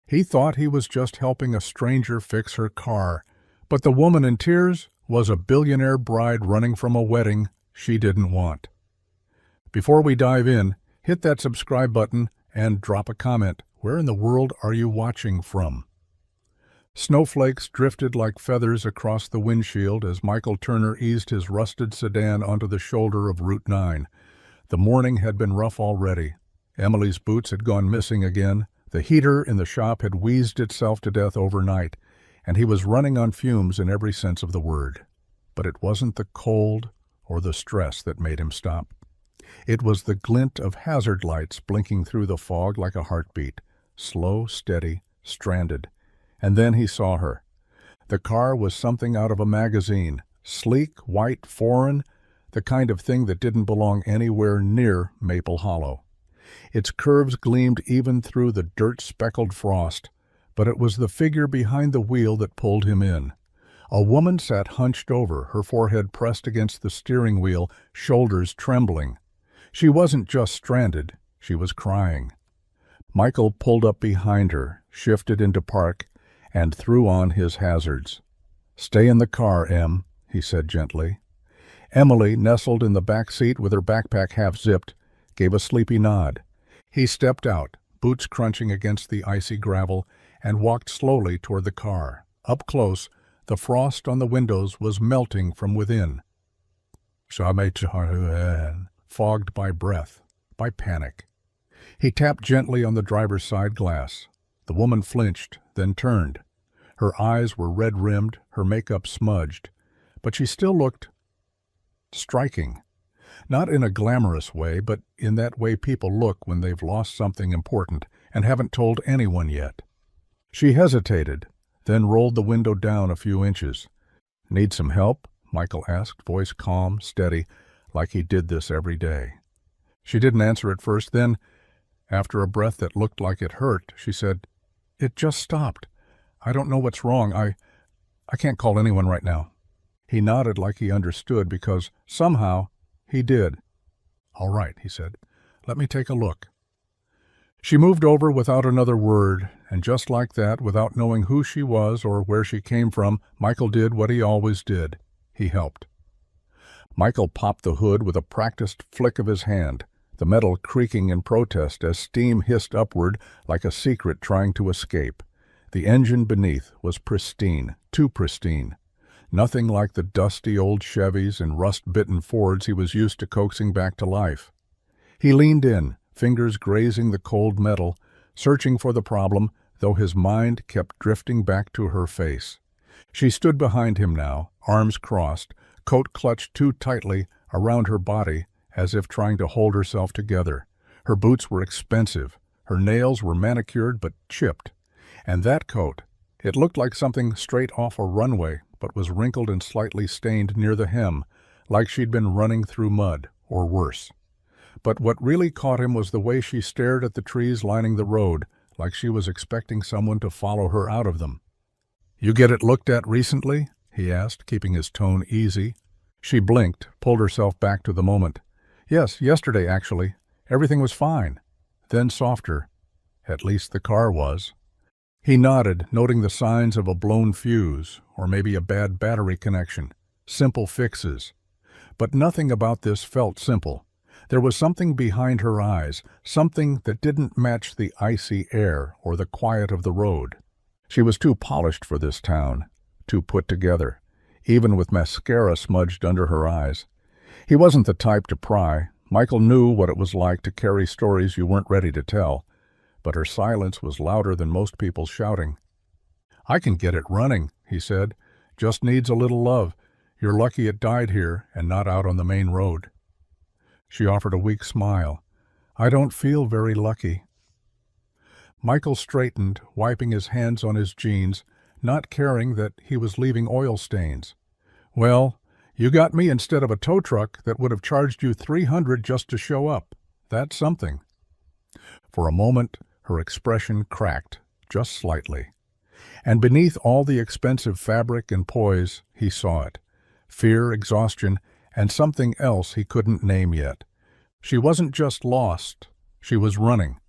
He thought he was just helping a stranger fix her car, but the woman in tears was a billionaire bride running from a wedding she didn't want. Before we dive in, hit that subscribe button and drop a comment. Where in the world are you watching from? Snowflakes drifted like feathers across the windshield as Michael Turner eased his rusted sedan onto the shoulder of Route 9. The morning had been rough already. Emily's boots had gone missing again. The heater in the shop had wheezed itself to death overnight, and he was running on fumes in every sense of the word. But it wasn't the cold or the stress that made him stop. It was the glint of hazard lights blinking through the fog like a heartbeat, slow, steady, stranded. And then he saw her. The car was something out of a magazine, sleek, white, foreign, the kind of thing that didn't belong anywhere near Maple Hollow. Its curves gleamed even through the dirt-speckled frost, but it was the figure behind the wheel that pulled him in. A woman sat hunched over, her forehead pressed against the steering wheel, shoulders trembling. She wasn't just stranded, she was crying. Michael pulled up behind her, shifted into park, and threw on his hazards. "Stay in the car, Em," he said gently. Emily, nestled in the back seat with her backpack half-zipped, gave a sleepy nod. He stepped out, boots crunching against the icy gravel, and walked slowly toward the car. Up close, the frost on the windows was melting from within. Fogged by breath, by panic. He tapped gently on the driver's side glass. The woman flinched, then turned. Her eyes were red-rimmed, her makeup smudged, but she still looked striking. Not in a glamorous way, but in that way people look when they've lost something important and haven't told anyone yet. She hesitated, then rolled the window down a few inches. "Need some help?" Michael asked, voice calm, steady, like he did this every day. She didn't answer at first. Then, after a breath that looked like it hurt, she said, "It just stopped. I don't know what's wrong. I can't call anyone right now." He nodded like he understood, because somehow he did. "All right," he said. "Let me take a look." She moved over without another word, and just like that, without knowing who she was or where she came from, Michael did what he always did. He helped. Michael popped the hood with a practiced flick of his hand, the metal creaking in protest as steam hissed upward like a secret trying to escape. The engine beneath was pristine, too pristine. Nothing like the dusty old Chevys and rust-bitten Fords he was used to coaxing back to life. He leaned in, fingers grazing the cold metal, searching for the problem, though his mind kept drifting back to her face. She stood behind him now, arms crossed, coat clutched too tightly around her body as if trying to hold herself together. Her boots were expensive. Her nails were manicured but chipped. And that coat, it looked like something straight off a runway, but was wrinkled and slightly stained near the hem, like she'd been running through mud, or worse. But what really caught him was the way she stared at the trees lining the road, like she was expecting someone to follow her out of them. "You get it looked at recently?" he asked, keeping his tone easy. She blinked, pulled herself back to the moment. "Yes, yesterday, actually. Everything was fine." Then softer. "At least the car was." He nodded, noting the signs of a blown fuse, or maybe a bad battery connection. Simple fixes. But nothing about this felt simple. There was something behind her eyes, something that didn't match the icy air or the quiet of the road. She was too polished for this town, too put together, even with mascara smudged under her eyes. He wasn't the type to pry. Michael knew what it was like to carry stories you weren't ready to tell. But her silence was louder than most people's shouting. "I can get it running," he said. "Just needs a little love. You're lucky it died here and not out on the main road." She offered a weak smile. "I don't feel very lucky." Michael straightened, wiping his hands on his jeans, not caring that he was leaving oil stains. "Well, you got me instead of a tow truck that would have charged you $300 just to show up. That's something." For a moment, her expression cracked, just slightly. And beneath all the expensive fabric and poise, he saw it. Fear, exhaustion, and something else he couldn't name yet. She wasn't just lost. She was running.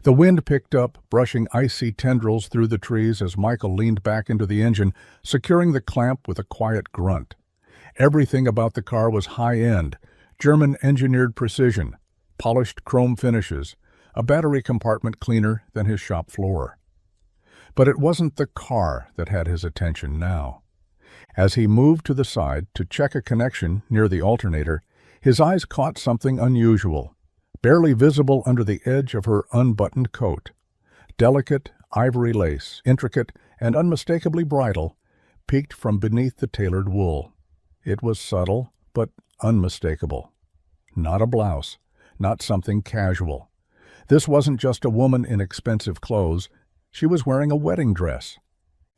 The wind picked up, brushing icy tendrils through the trees as Michael leaned back into the engine, securing the clamp with a quiet grunt. Everything about the car was high-end, German-engineered precision, polished chrome finishes, a battery compartment cleaner than his shop floor. But it wasn't the car that had his attention now. As he moved to the side to check a connection near the alternator, his eyes caught something unusual, barely visible under the edge of her unbuttoned coat. Delicate ivory lace, intricate and unmistakably bridal, peeked from beneath the tailored wool. It was subtle, but unmistakable. Not a blouse, not something casual. This wasn't just a woman in expensive clothes. She was wearing a wedding dress.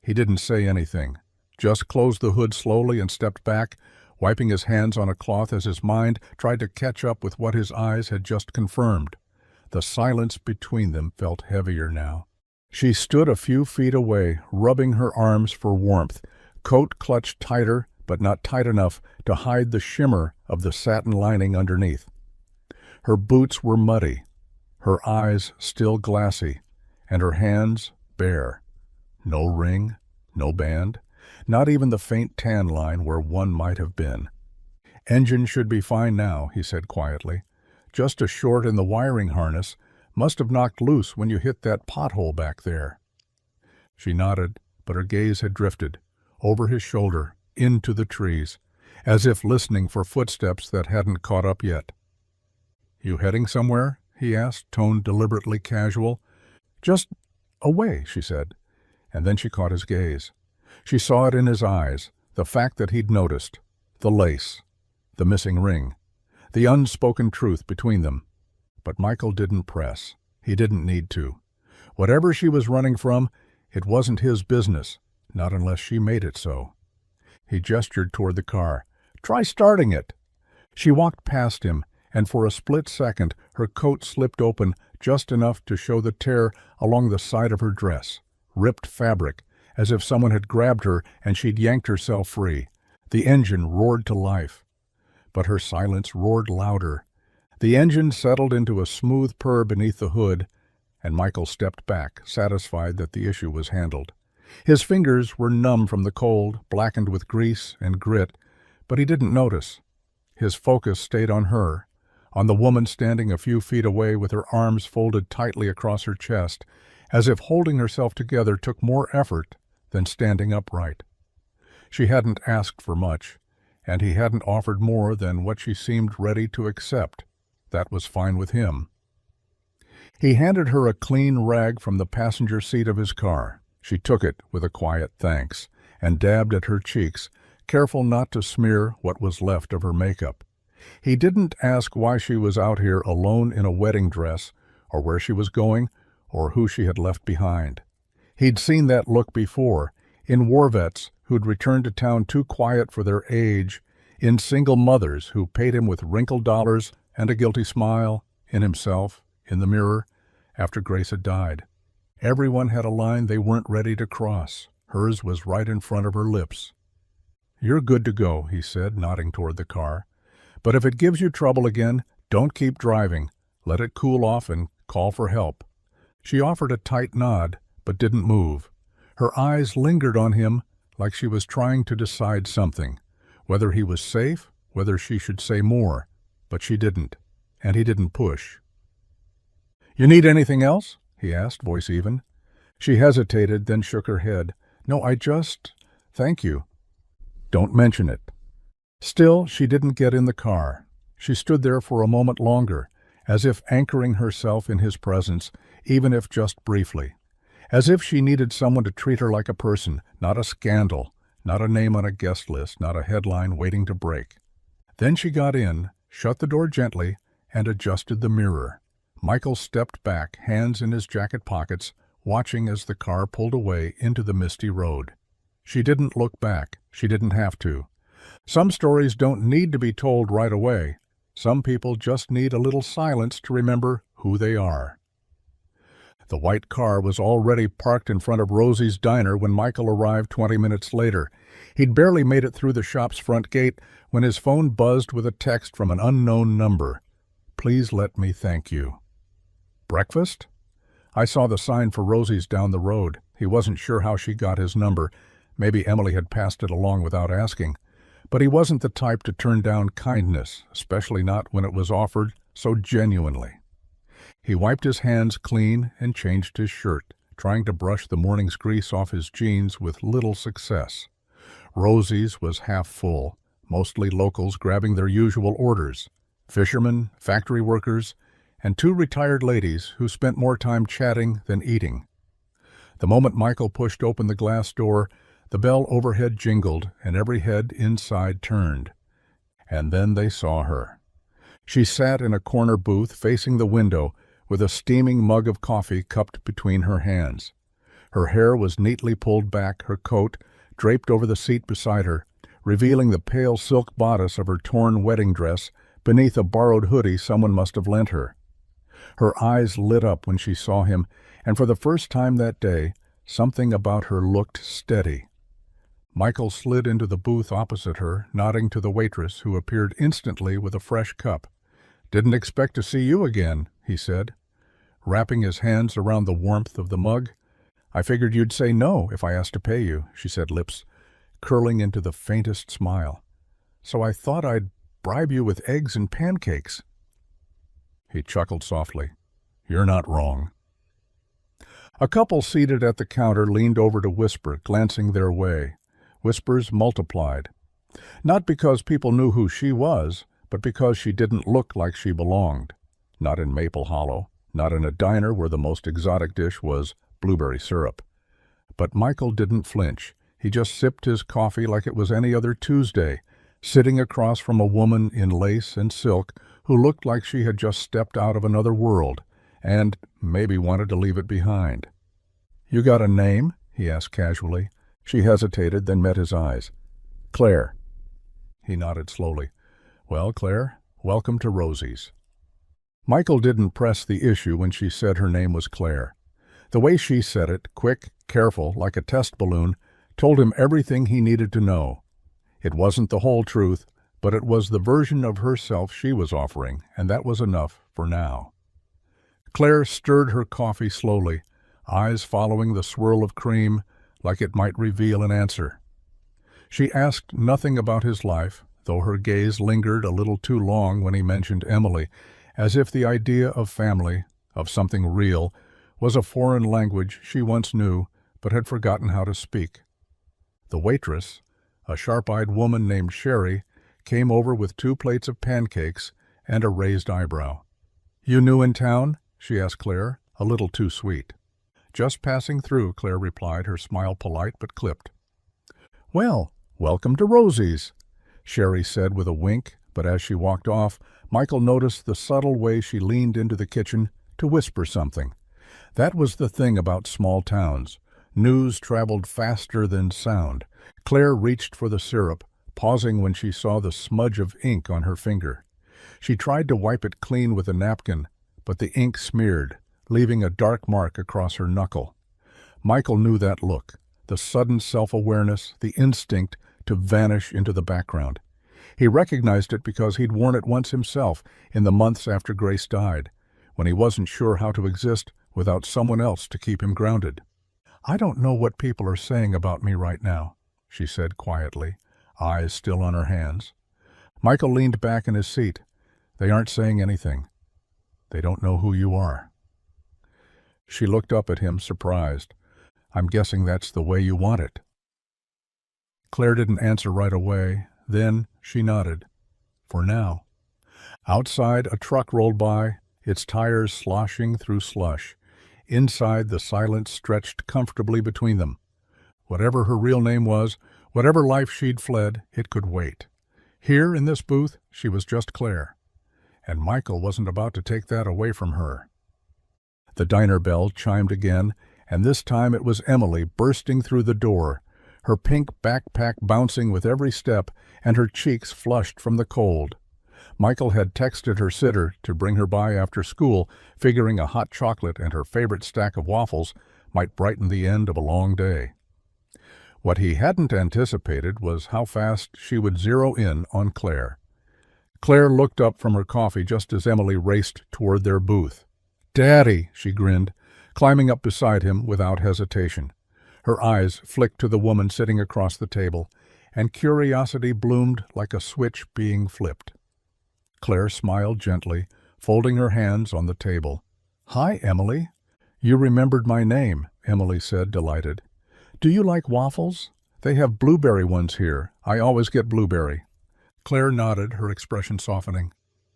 He didn't say anything, just closed the hood slowly and stepped back, wiping his hands on a cloth as his mind tried to catch up with what his eyes had just confirmed. The silence between them felt heavier now. She stood a few feet away, rubbing her arms for warmth, coat clutched tighter, but not tight enough to hide the shimmer of the satin lining underneath. Her boots were muddy, her eyes still glassy, and her hands bare. No ring, no band, not even the faint tan line where one might have been. "Engine should be fine now," he said quietly. "Just a short in the wiring harness. Must have knocked loose when you hit that pothole back there." She nodded, but her gaze had drifted, over his shoulder, into the trees, as if listening for footsteps that hadn't caught up yet. "You heading somewhere?" he asked, tone deliberately casual. "Just away," she said, and then she caught his gaze. She saw it in his eyes, the fact that he'd noticed, the lace, the missing ring, the unspoken truth between them. But Michael didn't press. He didn't need to. Whatever she was running from, it wasn't his business, not unless she made it so. He gestured toward the car. "Try starting it." She walked past him, and for a split second her coat slipped open just enough to show the tear along the side of her dress, ripped fabric, as if someone had grabbed her and she'd yanked herself free. The engine roared to life. But her silence roared louder. The engine settled into a smooth purr beneath the hood, and Michael stepped back, satisfied that the issue was handled. His fingers were numb from the cold, blackened with grease and grit, but he didn't notice. His focus stayed on her, on the woman standing a few feet away with her arms folded tightly across her chest, as if holding herself together took more effort than standing upright. She hadn't asked for much, and he hadn't offered more than what she seemed ready to accept. That was fine with him. He handed her a clean rag from the passenger seat of his car. She took it with a quiet thanks, and dabbed at her cheeks, careful not to smear what was left of her makeup. He didn't ask why she was out here alone in a wedding dress, or where she was going, or who she had left behind. He'd seen that look before, in war vets who'd returned to town too quiet for their age, in single mothers who paid him with wrinkled dollars and a guilty smile, in himself, in the mirror, after Grace had died. Everyone had a line they weren't ready to cross. Hers was right in front of her lips. "You're good to go," he said, nodding toward the car. "But if it gives you trouble again, don't keep driving. Let it cool off and call for help." She offered a tight nod, but didn't move. Her eyes lingered on him like she was trying to decide something, whether he was safe, whether she should say more, but she didn't, and he didn't push. "You need anything else?" he asked, voice even. She hesitated, then shook her head. "No, thank you." "Don't mention it." Still, she didn't get in the car. She stood there for a moment longer, as if anchoring herself in his presence, even if just briefly. As if she needed someone to treat her like a person, not a scandal, not a name on a guest list, not a headline waiting to break. Then she got in, shut the door gently, and adjusted the mirror. Michael stepped back, hands in his jacket pockets, watching as the car pulled away into the misty road. She didn't look back. She didn't have to. Some stories don't need to be told right away. Some people just need a little silence to remember who they are. The white car was already parked in front of Rosie's diner when Michael arrived 20 minutes later. He'd barely made it through the shop's front gate when his phone buzzed with a text from an unknown number. "Please let me thank you." "Breakfast?" I saw the sign for Rosie's down the road. He wasn't sure how she got his number. Maybe Emily had passed it along without asking. But he wasn't the type to turn down kindness, especially not when it was offered so genuinely. He wiped his hands clean and changed his shirt, trying to brush the morning's grease off his jeans with little success. Rosie's was half full, mostly locals grabbing their usual orders. Fishermen, factory workers, and two retired ladies who spent more time chatting than eating. The moment Michael pushed open the glass door, the bell overhead jingled and every head inside turned. And then they saw her. She sat in a corner booth facing the window with a steaming mug of coffee cupped between her hands. Her hair was neatly pulled back, her coat draped over the seat beside her, revealing the pale silk bodice of her torn wedding dress beneath a borrowed hoodie someone must have lent her. Her eyes lit up when she saw him, and for the first time that day, something about her looked steady. Michael slid into the booth opposite her, nodding to the waitress, who appeared instantly with a fresh cup. "Didn't expect to see you again," he said, wrapping his hands around the warmth of the mug. "I figured you'd say no if I asked to pay you," she said, lips curling into the faintest smile. "So I thought I'd bribe you with eggs and pancakes." He chuckled softly. "You're not wrong." A couple seated at the counter leaned over to whisper, glancing their way. Whispers multiplied. Not because people knew who she was, but because she didn't look like she belonged. Not in Maple Hollow, not in a diner where the most exotic dish was blueberry syrup. But Michael didn't flinch. He just sipped his coffee like it was any other Tuesday, sitting across from a woman in lace and silk who looked like she had just stepped out of another world, and maybe wanted to leave it behind. "You got a name?" he asked casually. She hesitated, then met his eyes. "Clare." He nodded slowly. "Well, Clare, welcome to Rosie's." Michael didn't press the issue when she said her name was Clare. The way she said it, quick, careful, like a test balloon, told him everything he needed to know. It wasn't the whole truth, but it was the version of herself she was offering, and that was enough for now. Clare stirred her coffee slowly, eyes following the swirl of cream like it might reveal an answer. She asked nothing about his life, though her gaze lingered a little too long when he mentioned Emily, as if the idea of family, of something real, was a foreign language she once knew but had forgotten how to speak. The waitress, a sharp-eyed woman named Sherry, came over with 2 plates of pancakes and a raised eyebrow. "You new in town?" she asked Clare, a little too sweet. "Just passing through," Clare replied, her smile polite but clipped. "Well, welcome to Rosie's," Sherry said with a wink, but as she walked off, Michael noticed the subtle way she leaned into the kitchen to whisper something. That was the thing about small towns. News traveled faster than sound. Clare reached for the syrup, pausing when she saw the smudge of ink on her finger. She tried to wipe it clean with a napkin, but the ink smeared, leaving a dark mark across her knuckle. Michael knew that look, the sudden self-awareness, the instinct to vanish into the background. He recognized it because he'd worn it once himself in the months after Grace died, when he wasn't sure how to exist without someone else to keep him grounded. "I don't know what people are saying about me right now," she said quietly, eyes still on her hands. Michael leaned back in his seat. "They aren't saying anything. They don't know who you are." She looked up at him, surprised. "I'm guessing that's the way you want it." Clare didn't answer right away. Then she nodded. For now. Outside, a truck rolled by, its tires sloshing through slush. Inside, the silence stretched comfortably between them. Whatever her real name was, whatever life she'd fled, it could wait. Here, in this booth, she was just Clare. And Michael wasn't about to take that away from her. The diner bell chimed again, and this time it was Emily bursting through the door, her pink backpack bouncing with every step and her cheeks flushed from the cold. Michael had texted her sitter to bring her by after school, figuring a hot chocolate and her favorite stack of waffles might brighten the end of a long day. What he hadn't anticipated was how fast she would zero in on Clare. Clare looked up from her coffee just as Emily raced toward their booth. "Daddy," she grinned, climbing up beside him without hesitation. Her eyes flicked to the woman sitting across the table, and curiosity bloomed like a switch being flipped. Claire smiled gently, folding her hands on the table. "Hi, Emily." "You remembered my name," Emily said, delighted. "Do you like waffles? They have blueberry ones here. I always get blueberry." Claire nodded, her expression softening.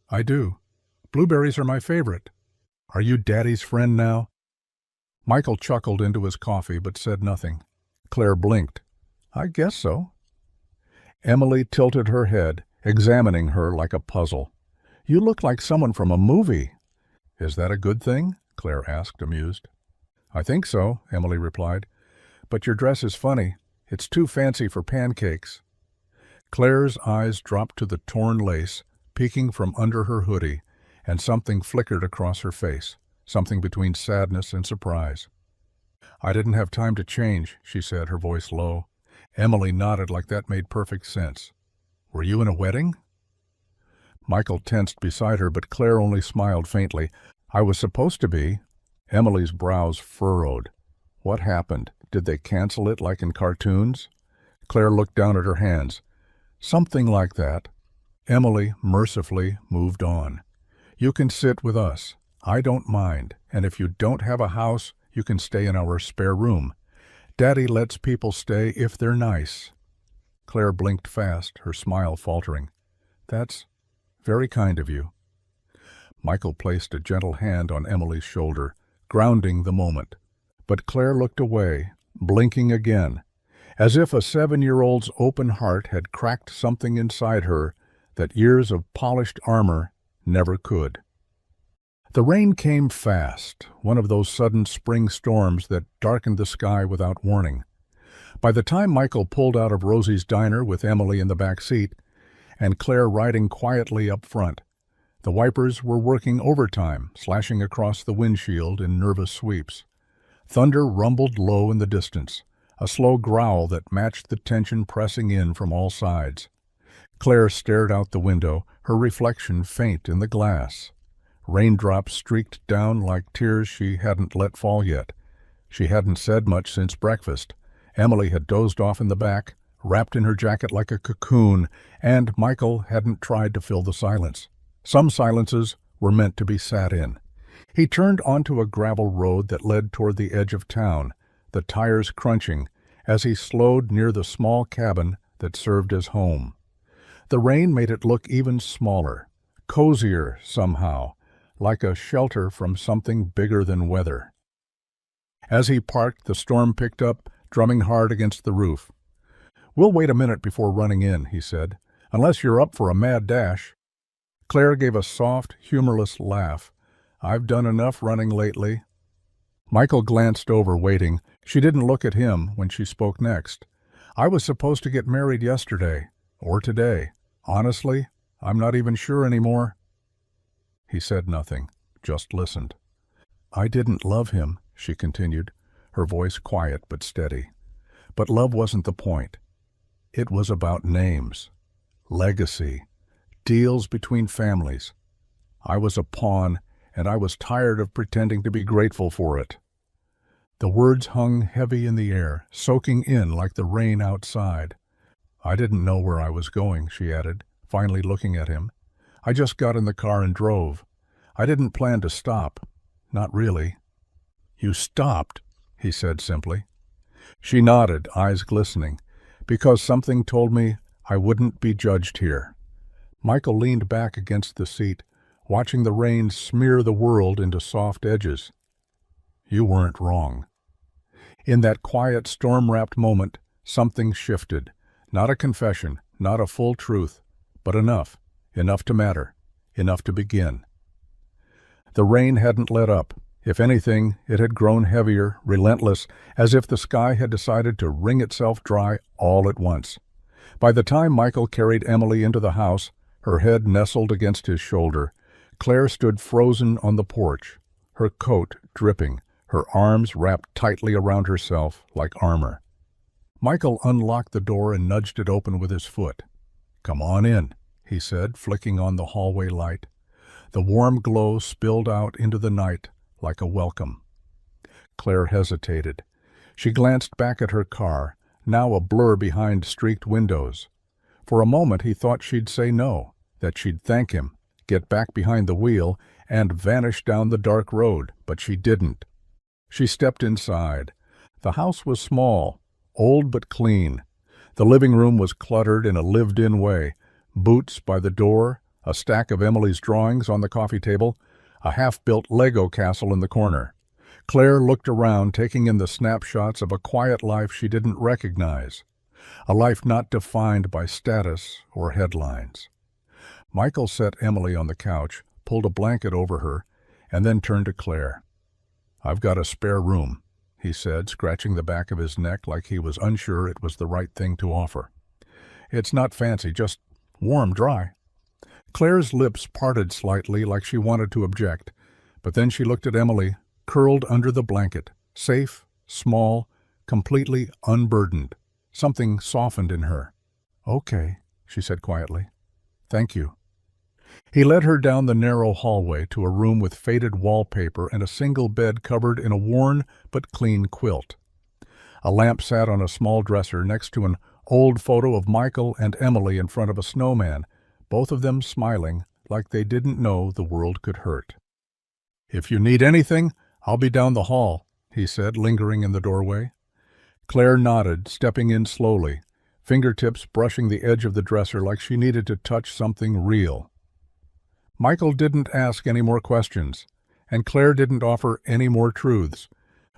"I do. Blueberries are my favorite. Are you Daddy's friend now?" Michael chuckled into his coffee but said nothing. Claire blinked. "I guess so." Emily tilted her head, examining her like a puzzle. "You look like someone from a movie." "Is that a good thing?" Claire asked, amused. "I think so," Emily replied. "But your dress is funny. It's too fancy for pancakes." Claire's eyes dropped to the torn lace, peeking from under her hoodie, and something flickered across her face, something between sadness and surprise. "I didn't have time to change," she said, her voice low. Emily nodded like that made perfect sense. "Were you in a wedding?" Michael tensed beside her, but Claire only smiled faintly. "I was supposed to be." Emily's brows furrowed. What happened? Did they cancel it like in cartoons? Claire looked down at her hands. "Something like that." Emily mercifully moved on. "You can sit with us. I don't mind, and if you don't have a house, you can stay in our spare room. Daddy lets people stay if they're nice." Claire blinked fast, her smile faltering. "That's very kind of you." Michael placed a gentle hand on Emily's shoulder, grounding the moment. But Claire looked away, blinking again, as if a 7-year-old's open heart had cracked something inside her that years of polished armor never could. The rain came fast, one of those sudden spring storms that darkened the sky without warning. By the time Michael pulled out of Rosie's diner with Emily in the back seat and Claire riding quietly up front, the wipers were working overtime, slashing across the windshield in nervous sweeps. Thunder rumbled low in the distance, a slow growl that matched the tension pressing in from all sides. Claire stared out the window, her reflection faint in the glass. Raindrops streaked down like tears she hadn't let fall yet. She hadn't said much since breakfast. Emily had dozed off in the back, wrapped in her jacket like a cocoon, and Michael hadn't tried to fill the silence. Some silences were meant to be sat in. He turned onto a gravel road that led toward the edge of town, the tires crunching, as he slowed near the small cabin that served as home. The rain made it look even smaller, cozier somehow, like a shelter from something bigger than weather. As he parked, the storm picked up, drumming hard against the roof. "We'll wait a minute before running in," he said, "unless you're up for a mad dash." Claire gave a soft, humorless laugh. "I've done enough running lately." Michael glanced over, waiting. She didn't look at him when she spoke next. "I was supposed to get married yesterday, or today. Honestly, I'm not even sure anymore." He said nothing, just listened. "I didn't love him," she continued, her voice quiet but steady. "But love wasn't the point. It was about names, legacy, deals between families. I was a pawn, and I was tired of pretending to be grateful for it." The words hung heavy in the air, soaking in like the rain outside. "I didn't know where I was going," she added, finally looking at him. "I just got in the car and drove. I didn't plan to stop. Not really." "You stopped," he said simply. She nodded, eyes glistening, "because something told me I wouldn't be judged here." Michael leaned back against the seat, watching the rain smear the world into soft edges. "You weren't wrong." In that quiet, storm-wrapped moment, something shifted. Not a confession, not a full truth, but enough to matter, enough to begin. The rain hadn't let up. If anything, it had grown heavier, relentless, as if the sky had decided to wring itself dry all at once. By the time Michael carried Emily into the house, her head nestled against his shoulder, Claire stood frozen on the porch, her coat dripping, her arms wrapped tightly around herself like armor. Michael unlocked the door and nudged it open with his foot. "Come on in," he said, flicking on the hallway light. The warm glow spilled out into the night like a welcome. Clare hesitated. She glanced back at her car, now a blur behind streaked windows. For a moment he thought she'd say no, that she'd thank him, get back behind the wheel, and vanish down the dark road, but she didn't. She stepped inside. The house was small, old but clean. The living room was cluttered in a lived-in way. Boots by the door, a stack of Emily's drawings on the coffee table, a half-built Lego castle in the corner. Clare looked around, taking in the snapshots of a quiet life she didn't recognize, a life not defined by status or headlines. Michael set Emily on the couch, pulled a blanket over her, and then turned to Clare. "I've got a spare room," he said, scratching the back of his neck like he was unsure it was the right thing to offer. "It's not fancy, just warm, dry." Clare's lips parted slightly like she wanted to object, but then she looked at Emily, curled under the blanket, safe, small, completely unburdened. Something softened in her. "Okay," she said quietly. "Thank you." He led her down the narrow hallway to a room with faded wallpaper and a single bed covered in a worn but clean quilt. A lamp sat on a small dresser next to an old photo of Michael and Emily in front of a snowman, both of them smiling like they didn't know the world could hurt. "If you need anything, I'll be down the hall," he said, lingering in the doorway. Clare nodded, stepping in slowly, fingertips brushing the edge of the dresser like she needed to touch something real. Michael didn't ask any more questions, and Clare didn't offer any more truths.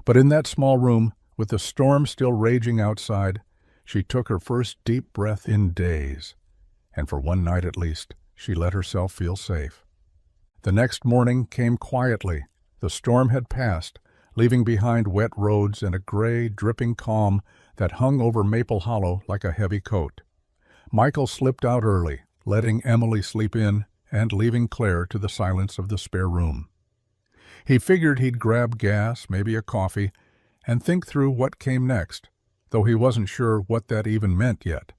But in that small room, with the storm still raging outside, she took her first deep breath in days. And for one night at least, she let herself feel safe. The next morning came quietly. The storm had passed, leaving behind wet roads and a gray, dripping calm that hung over Maple Hollow like a heavy coat. Michael slipped out early, letting Emily sleep in and leaving Clare to the silence of the spare room. He figured he'd grab gas, maybe a coffee, and think through what came next, though he wasn't sure what that even meant yet.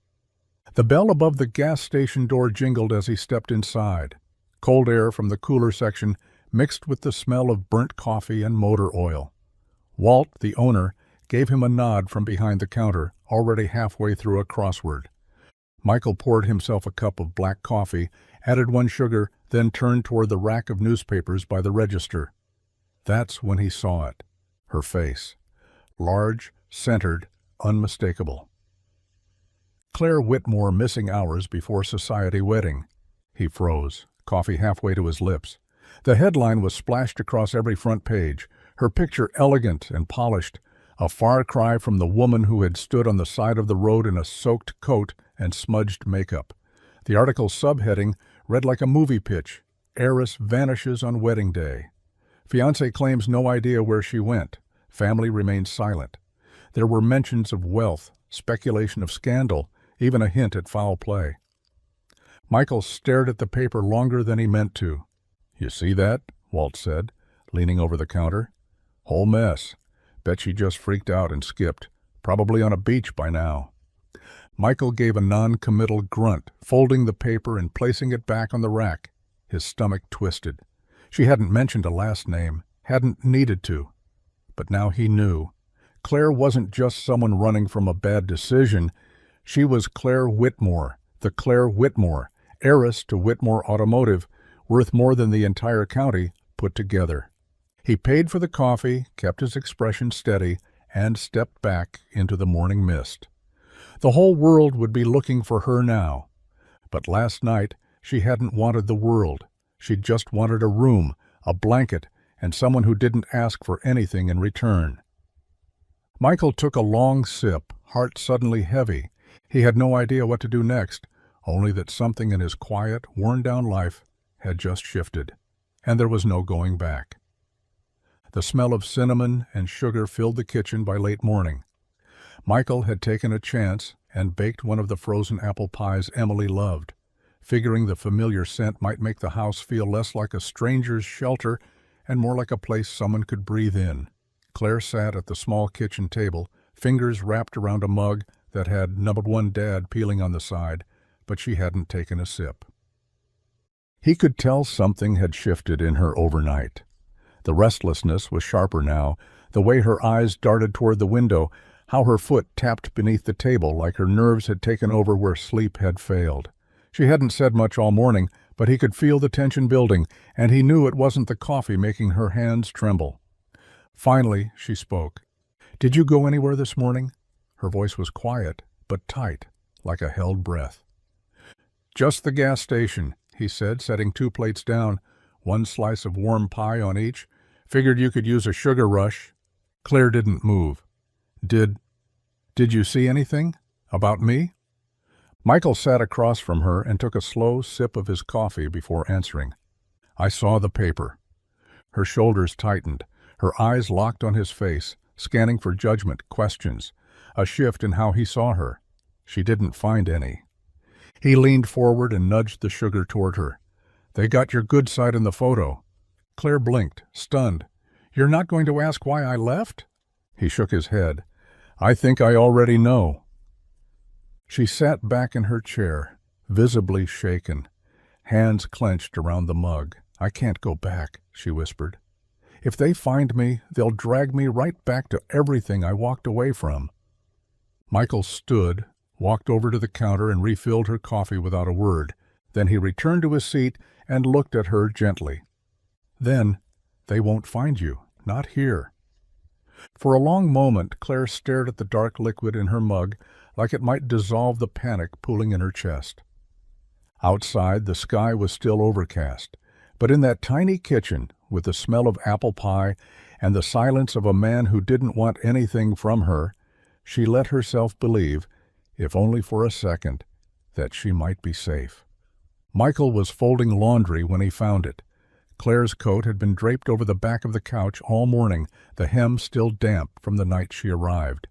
The bell above the gas station door jingled as he stepped inside. Cold air from the cooler section mixed with the smell of burnt coffee and motor oil. Walt, the owner, gave him a nod from behind the counter, already halfway through a crossword. Michael poured himself a cup of black coffee, added 1 sugar, then turned toward the rack of newspapers by the register. That's when he saw it. Her face. Large, centered, unmistakable. Clare Whitmore missing hours before society wedding. He froze, coffee halfway to his lips. The headline was splashed across every front page, her picture elegant and polished, a far cry from the woman who had stood on the side of the road in a soaked coat and smudged makeup. The article's subheading read like a movie pitch: "Heiress vanishes on wedding day." Fiancé claims no idea where she went. Family remains silent. There were mentions of wealth, speculation of scandal, even a hint at foul play. Michael stared at the paper longer than he meant to. "You see that?" Walt said, leaning over the counter. "Whole mess. Bet she just freaked out and skipped. Probably on a beach by now." Michael gave a non-committal grunt, folding the paper and placing it back on the rack. His stomach twisted. She hadn't mentioned a last name, hadn't needed to. But now he knew. Clare wasn't just someone running from a bad decision. She was Clare Whitmore, the Clare Whitmore, heiress to Whitmore Automotive, worth more than the entire county put together. He paid for the coffee, kept his expression steady, and stepped back into the morning mist. The whole world would be looking for her now. But last night, she hadn't wanted the world. She'd just wanted a room, a blanket, and someone who didn't ask for anything in return. Michael took a long sip, heart suddenly heavy. He had no idea what to do next, only that something in his quiet, worn-down life had just shifted, and there was no going back. The smell of cinnamon and sugar filled the kitchen by late morning. Michael had taken a chance and baked one of the frozen apple pies Emily loved, figuring the familiar scent might make the house feel less like a stranger's shelter and more like a place someone could breathe in. Clare sat at the small kitchen table, fingers wrapped around a mug that had "Number 1 Dad" peeling on the side, but she hadn't taken a sip. He could tell something had shifted in her overnight. The restlessness was sharper now, The way her eyes darted toward the window, how her foot tapped beneath the table like her nerves had taken over where sleep had failed. She hadn't said much all morning, but he could feel the tension building, and he knew it wasn't the coffee making her hands tremble. Finally, she spoke. "Did you go anywhere this morning?" Her voice was quiet, but tight, like a held breath. "Just the gas station," he said, setting 2 plates down, 1 slice of warm pie on each. "Figured you could use a sugar rush." Claire didn't move. Did you see anything? About me?" Michael sat across from her and took a slow sip of his coffee before answering. "I saw the paper." Her shoulders tightened, her eyes locked on his face, scanning for judgment, questions, a shift in how he saw her. She didn't find any. He leaned forward and nudged the sugar toward her. "They got your good side in the photo." Claire blinked, stunned. "You're not going to ask why I left?" He shook his head. "I think I already know." She sat back in her chair, visibly shaken, hands clenched around the mug. "I can't go back," she whispered. "If they find me, they'll drag me right back to everything I walked away from." Michael stood, walked over to the counter and refilled her coffee without a word. Then he returned to his seat and looked at her gently. "Then they won't find you, not here." For a long moment, Claire stared at the dark liquid in her mug like it might dissolve the panic pooling in her chest. Outside, the sky was still overcast, but in that tiny kitchen, with the smell of apple pie and the silence of a man who didn't want anything from her, she let herself believe, if only for a second, that she might be safe. Michael was folding laundry when he found it. Claire's coat had been draped over the back of the couch all morning, the hem still damp from the night she arrived.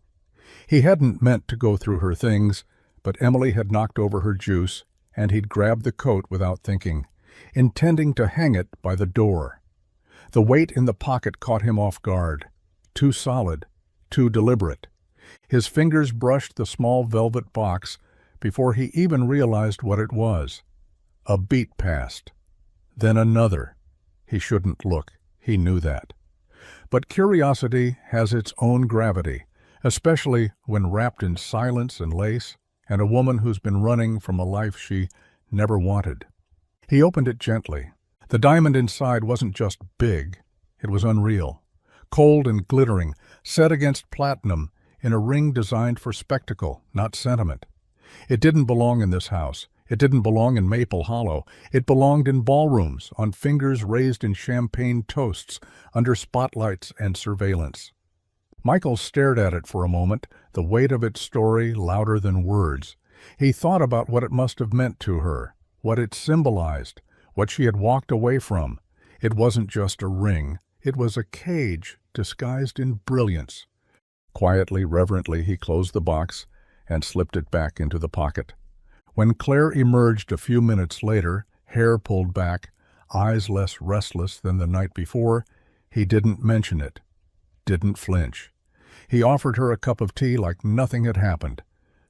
He hadn't meant to go through her things, but Emily had knocked over her juice, and he'd grabbed the coat without thinking, intending to hang it by the door. The weight in the pocket caught him off guard. Too solid, too deliberate. His fingers brushed the small velvet box before he even realized what it was. A beat passed. Then another. He shouldn't look. He knew that. But curiosity has its own gravity, especially when wrapped in silence and lace, and a woman who's been running from a life she never wanted. He opened it gently. The diamond inside wasn't just big, it was unreal. Cold and glittering, set against platinum in a ring designed for spectacle, not sentiment. It didn't belong in this house. It didn't belong in Maple Hollow. It belonged in ballrooms, on fingers raised in champagne toasts, under spotlights and surveillance. Michael stared at it for a moment, the weight of its story louder than words. He thought about what it must have meant to her, what it symbolized, what she had walked away from. It wasn't just a ring. It was a cage disguised in brilliance. Quietly, reverently, he closed the box and slipped it back into the pocket. When Claire emerged a few minutes later, hair pulled back, eyes less restless than the night before, he didn't mention it, didn't flinch. He offered her a cup of tea like nothing had happened.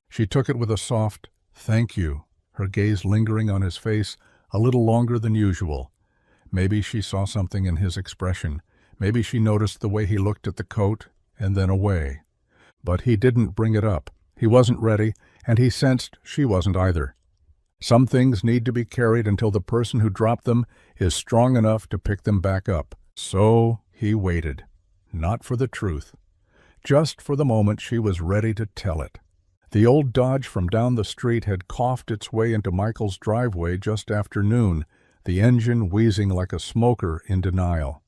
She took it with a soft, "Thank you," her gaze lingering on his face a little longer than usual. Maybe she saw something in his expression. Maybe she noticed the way he looked at the coat and then away. But he didn't bring it up. He wasn't ready, and he sensed she wasn't either. Some things need to be carried until the person who dropped them is strong enough to pick them back up. So he waited. Not for the truth. Just for the moment she was ready to tell it. The old Dodge from down the street had coughed its way into Michael's driveway just after noon, the engine wheezing like a smoker in denial.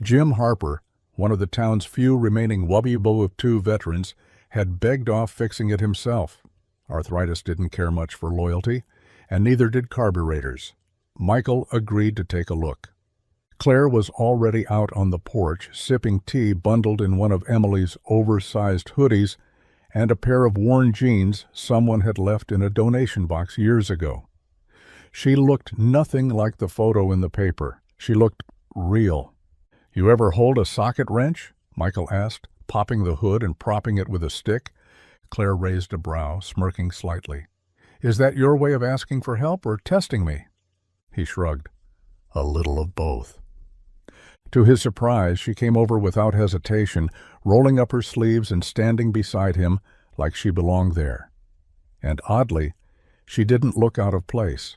Jim Harper, one of the town's few remaining Wubby-Bo of two veterans, had begged off fixing it himself. Arthritis didn't care much for loyalty, and neither did carburetors. Michael agreed to take a look. Claire was already out on the porch, sipping tea bundled in one of Emily's oversized hoodies and a pair of worn jeans someone had left in a donation box years ago. She looked nothing like the photo in the paper. She looked real. "You ever hold a socket wrench?" Michael asked, popping the hood and propping it with a stick. Claire raised a brow, smirking slightly. "Is that your way of asking for help or testing me?" He shrugged. "A little of both." To his surprise, she came over without hesitation, rolling up her sleeves and standing beside him like she belonged there. And oddly, she didn't look out of place.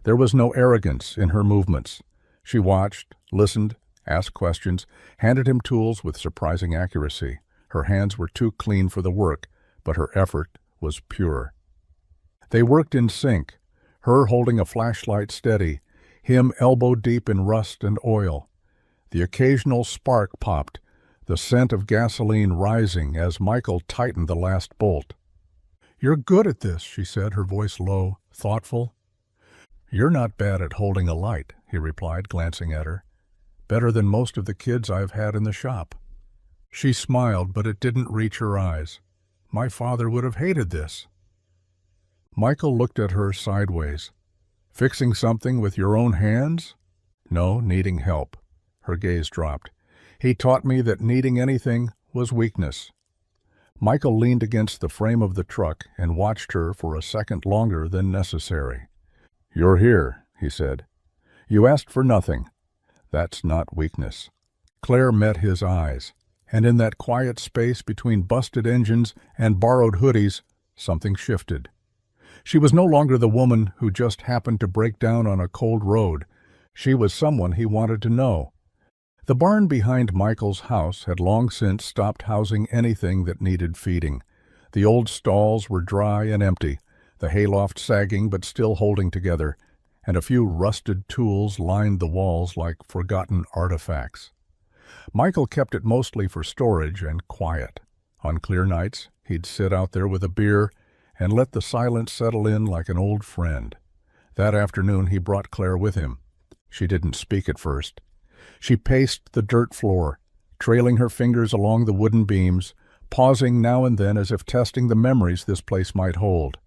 There was no arrogance in her movements. She watched, listened, asked questions, handed him tools with surprising accuracy. Her hands were too clean for the work, but her effort was pure. They worked in sync, her holding a flashlight steady, him elbow-deep in rust and oil. The occasional spark popped, the scent of gasoline rising as Michael tightened the last bolt. "You're good at this," she said, her voice low, thoughtful. "You're not bad at holding a light," he replied, glancing at her. "Better than most of the kids I've had in the shop." She smiled, but it didn't reach her eyes. "My father would have hated this." Michael looked at her sideways. "Fixing something with your own hands?" "No, needing help." Her gaze dropped. "He taught me that needing anything was weakness." Michael leaned against the frame of the truck and watched her for a second longer than necessary. "You're here," he said. "You asked for nothing. That's not weakness." Claire met his eyes, and in that quiet space between busted engines and borrowed hoodies, something shifted. She was no longer the woman who just happened to break down on a cold road. She was someone he wanted to know. The barn behind Michael's house had long since stopped housing anything that needed feeding. The old stalls were dry and empty, the hayloft sagging but still holding together, and a few rusted tools lined the walls like forgotten artifacts. Michael kept it mostly for storage and quiet. On clear nights, he'd sit out there with a beer and let the silence settle in like an old friend. That afternoon he brought Claire with him. She didn't speak at first. She paced the dirt floor, trailing her fingers along the wooden beams, pausing now and then as if testing the memories this place might hold.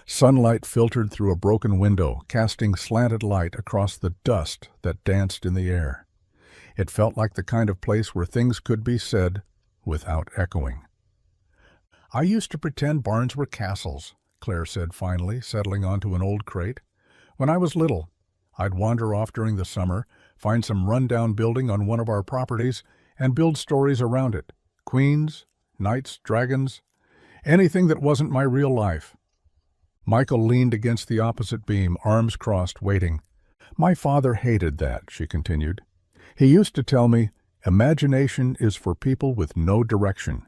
Sunlight filtered through a broken window, casting slanted light across the dust that danced in the air. It felt like the kind of place where things could be said without echoing. "I used to pretend barns were castles," Claire said finally, settling onto an old crate. "When I was little, I'd wander off during the summer, find some rundown building on one of our properties, and build stories around it. Queens, knights, dragons, anything that wasn't my real life." Michael leaned against the opposite beam, arms crossed, waiting. "My father hated that," she continued. "He used to tell me, imagination is for people with no direction.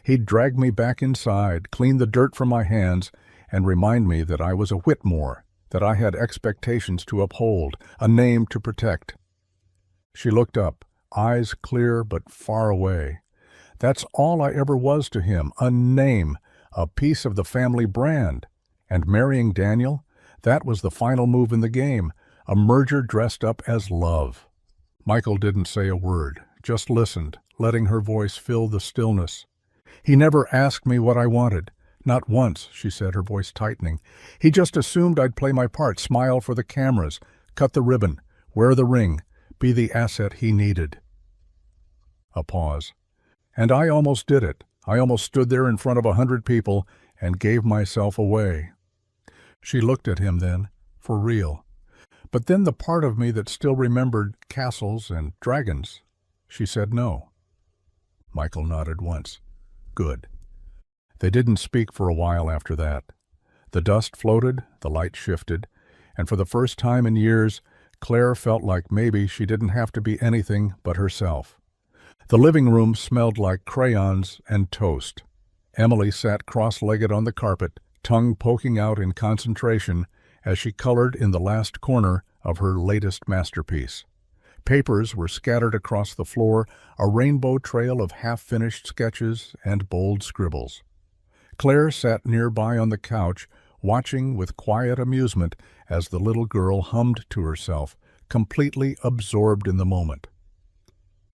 He'd drag me back inside, clean the dirt from my hands, and remind me that I was a Whitmore, that I had expectations to uphold, a name to protect." She looked up, eyes clear but far away. "That's all I ever was to him, a name, a piece of the family brand. And marrying Daniel, that was the final move in the game, a merger dressed up as love." Michael didn't say a word, just listened, letting her voice fill the stillness. "He never asked me what I wanted. Not once," she said, her voice tightening. "He just assumed I'd play my part, smile for the cameras, cut the ribbon, wear the ring, be the asset he needed." A pause. "And I almost did it. I almost stood there in front of 100 people and gave myself away." She looked at him then, for real. But then the part of me that still remembered castles and dragons, she said no. Michael nodded once. "Good." They didn't speak for a while after that. The dust floated, the light shifted, and for the first time in years, Claire felt like maybe she didn't have to be anything but herself. The living room smelled like crayons and toast. Emily sat cross-legged on the carpet, tongue poking out in concentration as she colored in the last corner of her latest masterpiece. Papers were scattered across the floor, a rainbow trail of half-finished sketches and bold scribbles. Claire sat nearby on the couch, watching with quiet amusement as the little girl hummed to herself, completely absorbed in the moment.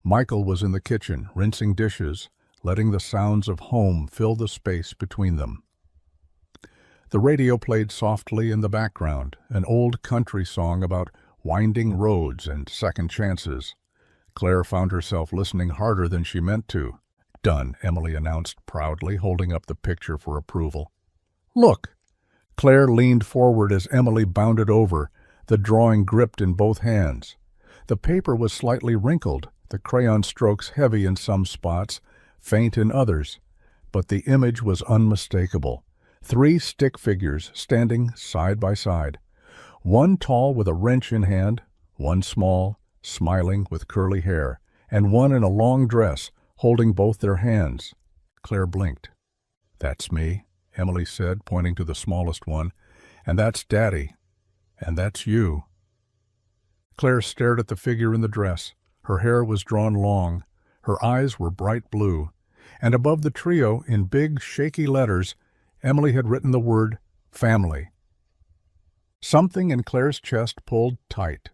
Michael was in the kitchen, rinsing dishes, letting the sounds of home fill the space between them. The radio played softly in the background, an old country song about winding roads and second chances. Claire found herself listening harder than she meant to. "Done," Emily announced proudly, holding up the picture for approval. "Look!" Claire leaned forward as Emily bounded over, the drawing gripped in both hands. The paper was slightly wrinkled, the crayon strokes heavy in some spots, faint in others, but the image was unmistakable. 3 stick figures standing side by side. One tall with a wrench in hand, one small, smiling with curly hair, and one in a long dress, holding both their hands. Claire blinked. "That's me," Emily said, pointing to the smallest one. "And that's Daddy. And that's you." Claire stared at the figure in the dress. Her hair was drawn long. Her eyes were bright blue. And above the trio, in big, shaky letters, Emily had written the word family. Something in Claire's chest pulled tight.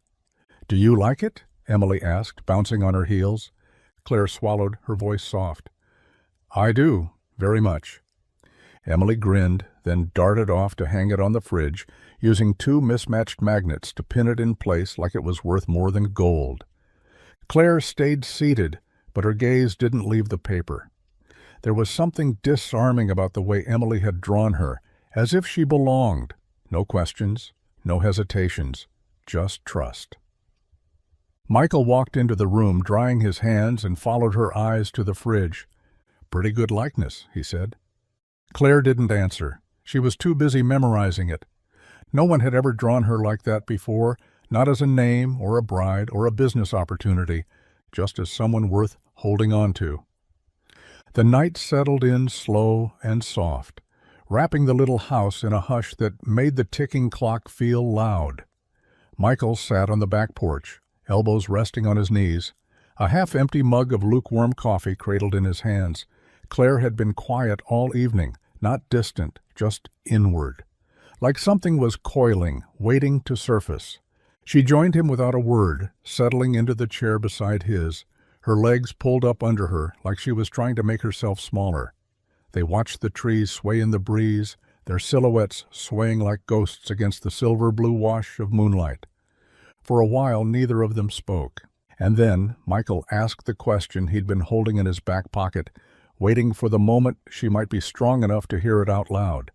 "Do you like it?" Emily asked, bouncing on her heels. Claire swallowed, her voice soft. "I do, very much." Emily grinned, then darted off to hang it on the fridge, using 2 mismatched magnets to pin it in place like it was worth more than gold. Claire stayed seated, but her gaze didn't leave the paper. There was something disarming about the way Emily had drawn her, as if she belonged. No questions, no hesitations, just trust. Michael walked into the room, drying his hands, and followed her eyes to the fridge. "Pretty good likeness," he said. Claire didn't answer. She was too busy memorizing it. No one had ever drawn her like that before, not as a name or a bride or a business opportunity, just as someone worth holding on to. The night settled in slow and soft, wrapping the little house in a hush that made the ticking clock feel loud. Michael sat on the back porch, elbows resting on his knees, a half-empty mug of lukewarm coffee cradled in his hands. Claire had been quiet all evening, not distant, just inward. Like something was coiling, waiting to surface. She joined him without a word, settling into the chair beside his, her legs pulled up under her like she was trying to make herself smaller. They watched the trees sway in the breeze, their silhouettes swaying like ghosts against the silver-blue wash of moonlight. For a while neither of them spoke, and then Michael asked the question he'd been holding in his back pocket, waiting for the moment she might be strong enough to hear it out loud.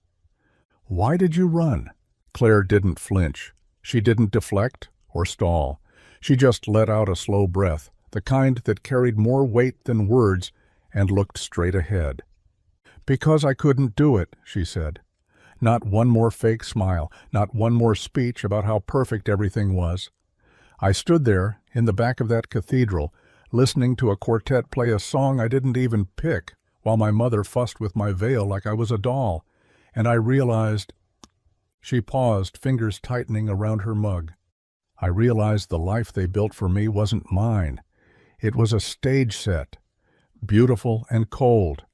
"Why did you run?" Claire didn't flinch. She didn't deflect or stall. She just let out a slow breath, the kind that carried more weight than words, and looked straight ahead. "Because I couldn't do it," she said. Not one more fake smile, not one more speech about how perfect everything was. "I stood there, in the back of that cathedral, listening to a quartet play a song I didn't even pick, while my mother fussed with my veil like I was a doll, and I realized—" She paused, fingers tightening around her mug. "I realized the life they built for me wasn't mine. It was a stage set, beautiful and cold,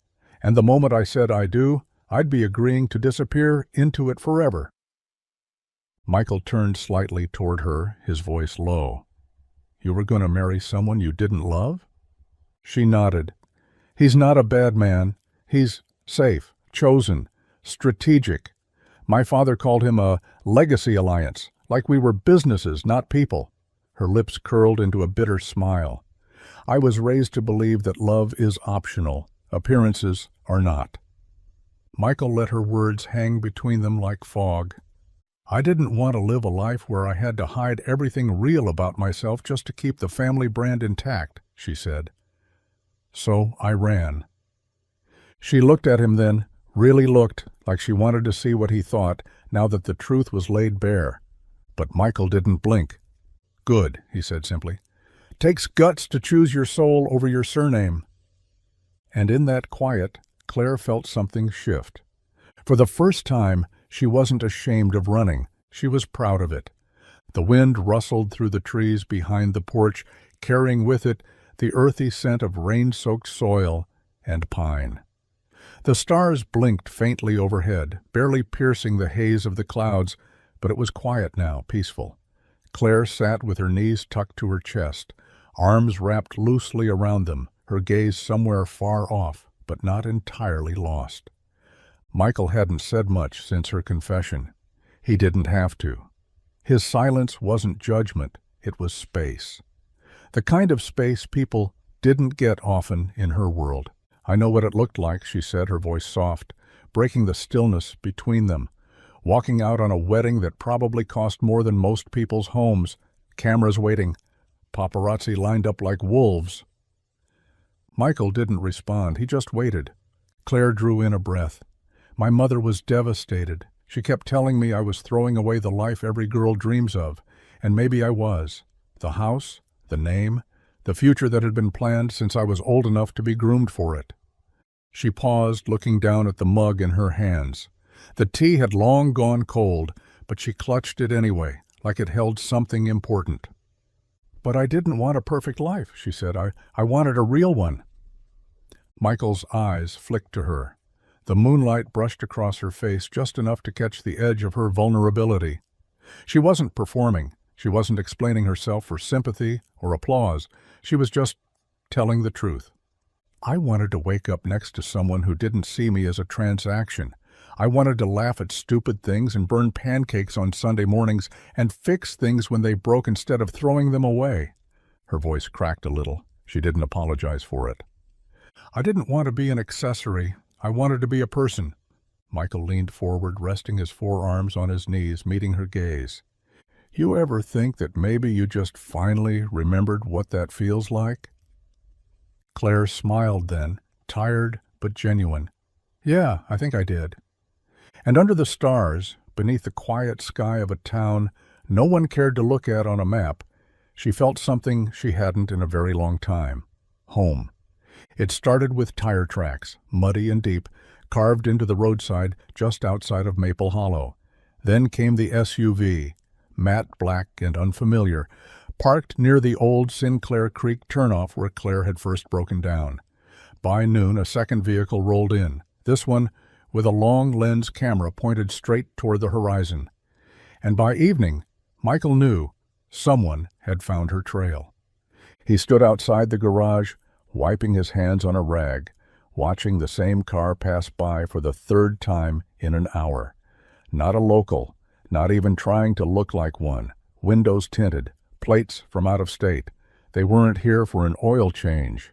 and the moment I said I do, I'd be agreeing to disappear into it forever." Michael turned slightly toward her, his voice low. "You were going to marry someone you didn't love?" She nodded. "He's not a bad man. He's safe, chosen, strategic. My father called him a legacy alliance, like we were businesses, not people." Her lips curled into a bitter smile. "I was raised to believe that love is optional. Appearances are not." Michael let her words hang between them like fog. "I didn't want to live a life where I had to hide everything real about myself just to keep the family brand intact," she said. "So I ran." She looked at him then, really looked, like she wanted to see what he thought, now that the truth was laid bare. But Michael didn't blink. "Good," he said simply. "Takes guts to choose your soul over your surname." And in that quiet, Claire felt something shift. For the first time, she wasn't ashamed of running. She was proud of it. The wind rustled through the trees behind the porch, carrying with it the earthy scent of rain-soaked soil and pine. The stars blinked faintly overhead, barely piercing the haze of the clouds, but it was quiet now, peaceful. Claire sat with her knees tucked to her chest, arms wrapped loosely around them, her gaze somewhere far off, but not entirely lost. Michael hadn't said much since her confession. He didn't have to. His silence wasn't judgment, it was space. The kind of space people didn't get often in her world. "I know what it looked like," she said, her voice soft, breaking the stillness between them. "Walking out on a wedding that probably cost more than most people's homes, cameras waiting, Paparazzi lined up like wolves. Michael didn't respond. He just waited. Claire drew in a breath. My mother was devastated. She kept telling me I was throwing away the life every girl dreams of, and maybe I was. The house, the name, the future that had been planned since I was old enough to be groomed for it. She paused, looking down at the mug in her hands. The tea had long gone cold, but she clutched it anyway, like it held something important. But I didn't want a perfect life, she said. I wanted a real one. Michael's eyes flicked to her. The moonlight brushed across her face just enough to catch the edge of her vulnerability. She wasn't performing. She wasn't explaining herself for sympathy or applause. She was just telling the truth. I wanted to wake up next to someone who didn't see me as a transaction. I wanted to laugh at stupid things and burn pancakes on Sunday mornings and fix things when they broke instead of throwing them away. Her voice cracked a little. She didn't apologize for it. I didn't want to be an accessory. I wanted to be a person. Michael leaned forward, resting his forearms on his knees, meeting her gaze. You ever think that maybe you just finally remembered what that feels like? Claire smiled then, tired but genuine. Yeah, I think I did. And under the stars, beneath the quiet sky of a town no one cared to look at on a map, she felt something she hadn't in a very long time. Home. It started with tire tracks, muddy and deep, carved into the roadside just outside of Maple Hollow. Then came the SUV, matte black and unfamiliar, parked near the old Sinclair Creek turnoff where Claire had first broken down. By noon, a second vehicle rolled in, this one with a long-lens camera pointed straight toward the horizon. And by evening, Michael knew someone had found her trail. He stood outside the garage, wiping his hands on a rag, watching the same car pass by for the third time in an hour. Not a local, not even trying to look like one. Windows tinted, plates from out of state. They weren't here for an oil change.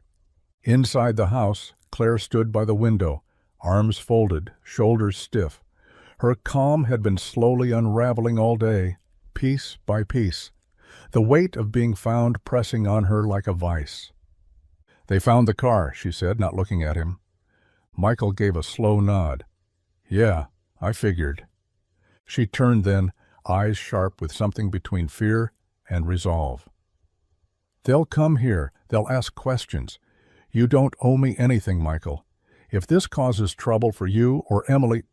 Inside the house, Claire stood by the window, arms folded, shoulders stiff. Her calm had been slowly unraveling all day, piece by piece, the weight of being found pressing on her like a vice. They found the car, she said, not looking at him. Michael gave a slow nod. Yeah, I figured. She turned then, eyes sharp with something between fear and resolve. They'll come here. They'll ask questions. You don't owe me anything, Michael. If this causes trouble for you or Emily...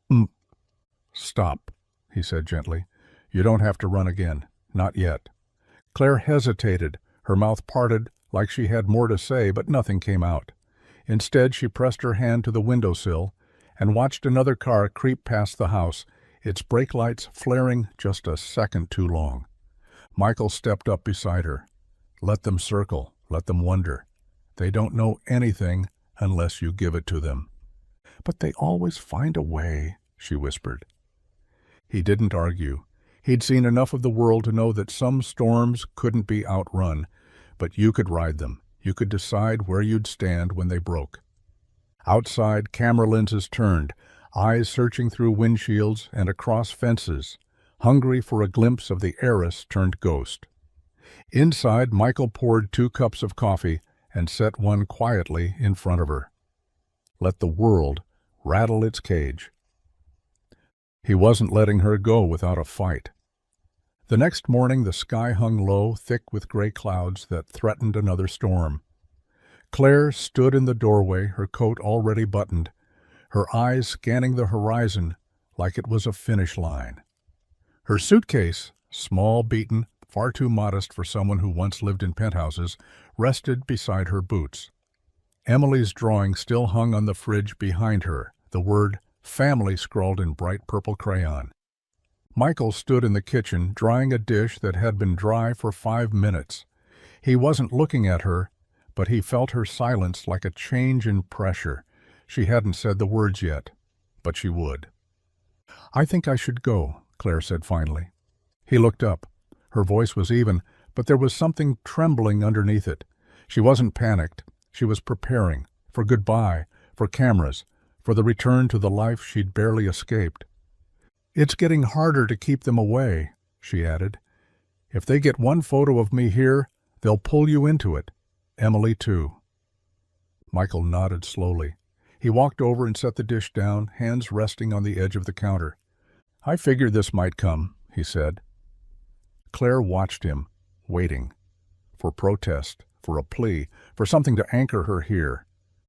Stop, he said gently. You don't have to run again. Not yet. Claire hesitated, her mouth parted like she had more to say, but nothing came out. Instead, she pressed her hand to the windowsill and watched another car creep past the house, its brake lights flaring just a second too long. Michael stepped up beside her. Let them circle. Let them wonder. They don't know anything unless you give it to them. But they always find a way, she whispered. He didn't argue. He'd seen enough of the world to know that some storms couldn't be outrun, but you could ride them. You could decide where you'd stand when they broke. Outside, camera lenses turned, eyes searching through windshields and across fences, hungry for a glimpse of the heiress turned ghost. Inside, Michael poured 2 cups of coffee and set one quietly in front of her. Let the world rattle its cage. He wasn't letting her go without a fight. The next morning the sky hung low, thick with gray clouds that threatened another storm. Claire stood in the doorway, her coat already buttoned, her eyes scanning the horizon like it was a finish line. Her suitcase, small, beaten, far too modest for someone who once lived in penthouses, rested beside her boots. Emily's drawing still hung on the fridge behind her, the word family scrawled in bright purple crayon. Michael stood in the kitchen, drying a dish that had been dry for 5 minutes. He wasn't looking at her, but he felt her silence like a change in pressure. She hadn't said the words yet, but she would. I think I should go, Claire said finally. He looked up. Her voice was even, but there was something trembling underneath it. She wasn't panicked. She was preparing, for goodbye, for cameras, for the return to the life she'd barely escaped. It's getting harder to keep them away, she added. If they get one photo of me here, They'll pull you into it. Emily, too." Michael nodded slowly. He walked over and set the dish down, hands resting on the edge of the counter. "I figured this might come," he said. Claire watched him, waiting. For protest, for a plea, for something to anchor her here.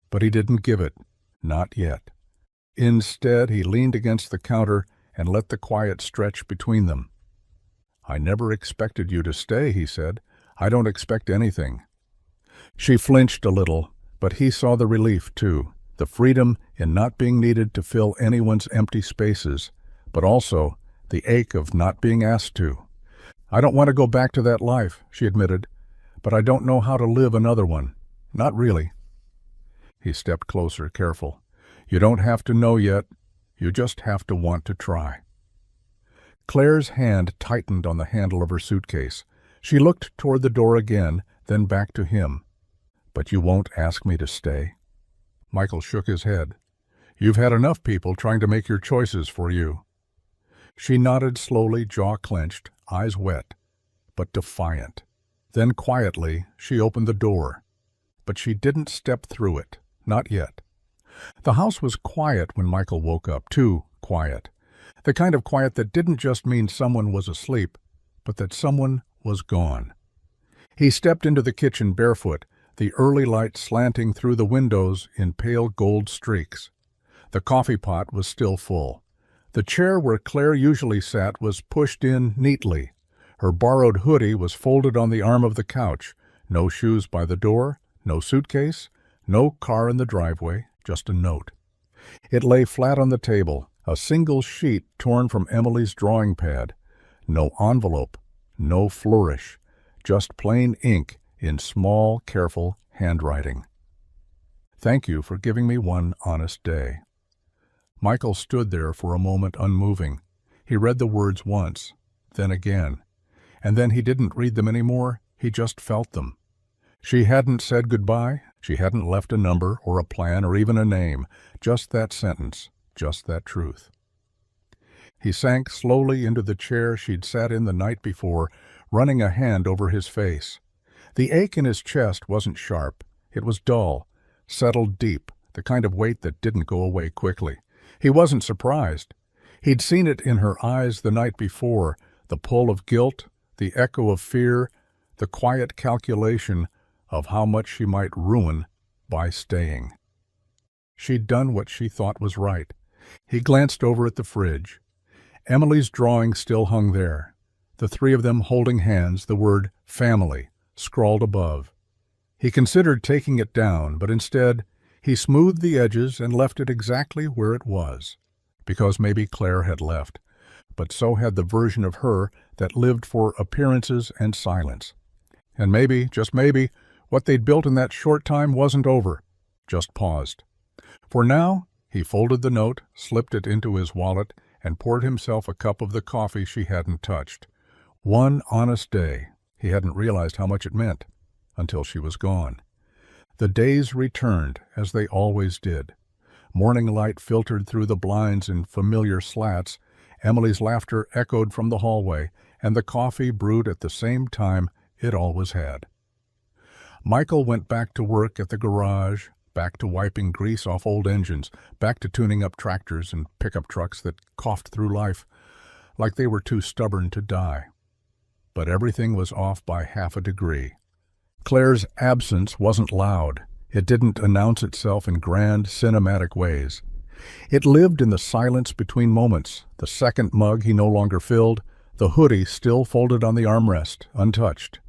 But he didn't give it. Not yet. Instead, he leaned against the counter and let the quiet stretch between them. "I never expected you to stay," he said. "I don't expect anything." She flinched a little, but he saw the relief, too, the freedom in not being needed to fill anyone's empty spaces, but also the ache of not being asked to. "I don't want to go back to that life," she admitted, "but I don't know how to live another one. Not really." He stepped closer, careful. "You don't have to know yet. You just have to want to try." Claire's hand tightened on the handle of her suitcase. She looked toward the door again, then back to him. "But you won't ask me to stay?" Michael shook his head. "You've had enough people trying to make your choices for you." She nodded slowly, jaw clenched, eyes wet, but defiant. Then quietly, she opened the door. But she didn't step through it. Not yet. The house was quiet when Michael woke up, too quiet. The kind of quiet that didn't just mean someone was asleep, but that someone was gone. He stepped into the kitchen barefoot, the early light slanting through the windows in pale gold streaks. The coffee pot was still full. The chair where Claire usually sat was pushed in neatly. Her borrowed hoodie was folded on the arm of the couch. No shoes by the door, no suitcase, no car in the driveway, just a note. It lay flat on the table, a single sheet torn from Emily's drawing pad. No envelope, no flourish, just plain ink in small, careful handwriting. "Thank you for giving me one honest day." Michael stood there for a moment unmoving. He read the words once, then again. And then he didn't read them anymore, he just felt them. She hadn't said goodbye, she hadn't left a number or a plan or even a name, just that sentence, just that truth. He sank slowly into the chair she'd sat in the night before, running a hand over his face. The ache in his chest wasn't sharp, it was dull, settled deep, the kind of weight that didn't go away quickly. He wasn't surprised. He'd seen it in her eyes the night before, the pull of guilt, the echo of fear, the quiet calculation of how much she might ruin by staying. She'd done what she thought was right. He glanced over at the fridge. Emily's drawing still hung there, the three of them holding hands, the word family scrawled above. He considered taking it down, but instead he smoothed the edges and left it exactly where it was, because maybe Claire had left, but so had the version of her that lived for appearances and silence. And maybe, just maybe, what they'd built in that short time wasn't over, just paused. For now, he folded the note, slipped it into his wallet, and poured himself a cup of the coffee she hadn't touched. One honest day. He hadn't realized how much it meant, until she was gone. The days returned, as they always did. Morning light filtered through the blinds in familiar slats, Emily's laughter echoed from the hallway, and the coffee brewed at the same time it always had. Michael went back to work at the garage, back to wiping grease off old engines, back to tuning up tractors and pickup trucks that coughed through life like they were too stubborn to die. But everything was off by half a degree. Claire's absence wasn't loud. It didn't announce itself in grand, cinematic ways. It lived in the silence between moments, the second mug he no longer filled, the hoodie still folded on the armrest, untouched.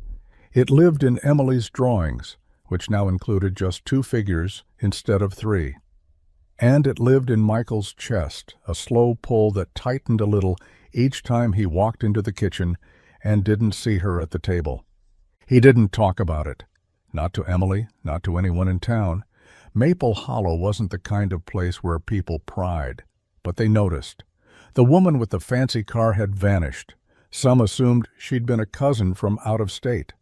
It lived in Emily's drawings, which now included just 2 figures instead of 3. And it lived in Michael's chest, a slow pull that tightened a little each time he walked into the kitchen and didn't see her at the table. He didn't talk about it. Not to Emily, not to anyone in town. Maple Hollow wasn't the kind of place where people pried, but they noticed. The woman with the fancy car had vanished. Some assumed she'd been a cousin from out of state.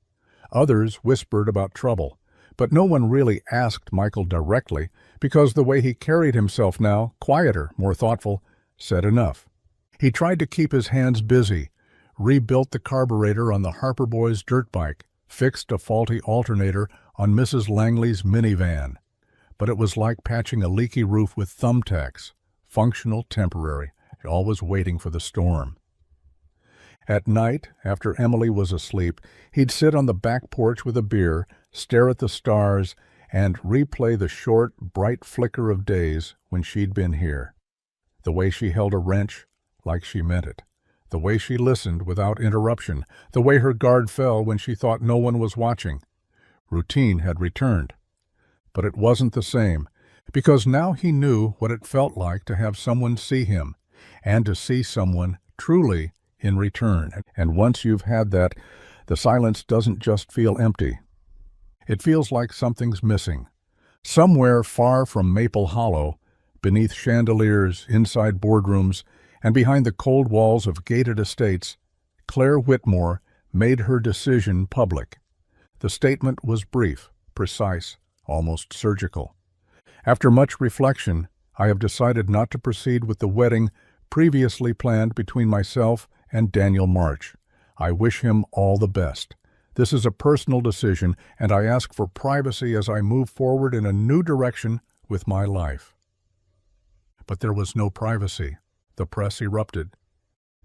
Others whispered about trouble, but no one really asked Michael directly because the way he carried himself now, quieter, more thoughtful, said enough. He tried to keep his hands busy, rebuilt the carburetor on the Harper boys' dirt bike, fixed a faulty alternator on Mrs. Langley's minivan. But it was like patching a leaky roof with thumbtacks, functional, temporary, always waiting for the storm. At night, after Emily was asleep, he'd sit on the back porch with a beer, stare at the stars, and replay the short, bright flicker of days when she'd been here. The way she held a wrench, like she meant it. The way she listened without interruption. The way her guard fell when she thought no one was watching. Routine had returned. But it wasn't the same, because now he knew what it felt like to have someone see him, and to see someone truly in return. And once you've had that, the silence doesn't just feel empty. It feels like something's missing. Somewhere far from Maple Hollow, beneath chandeliers, inside boardrooms, and behind the cold walls of gated estates, Clare Whitmore made her decision public. The statement was brief, precise, almost surgical. After much reflection, I have decided not to proceed with the wedding previously planned between myself and Daniel March. I wish him all the best. This is a personal decision, and I ask for privacy as I move forward in a new direction with my life. But there was no privacy. The press erupted.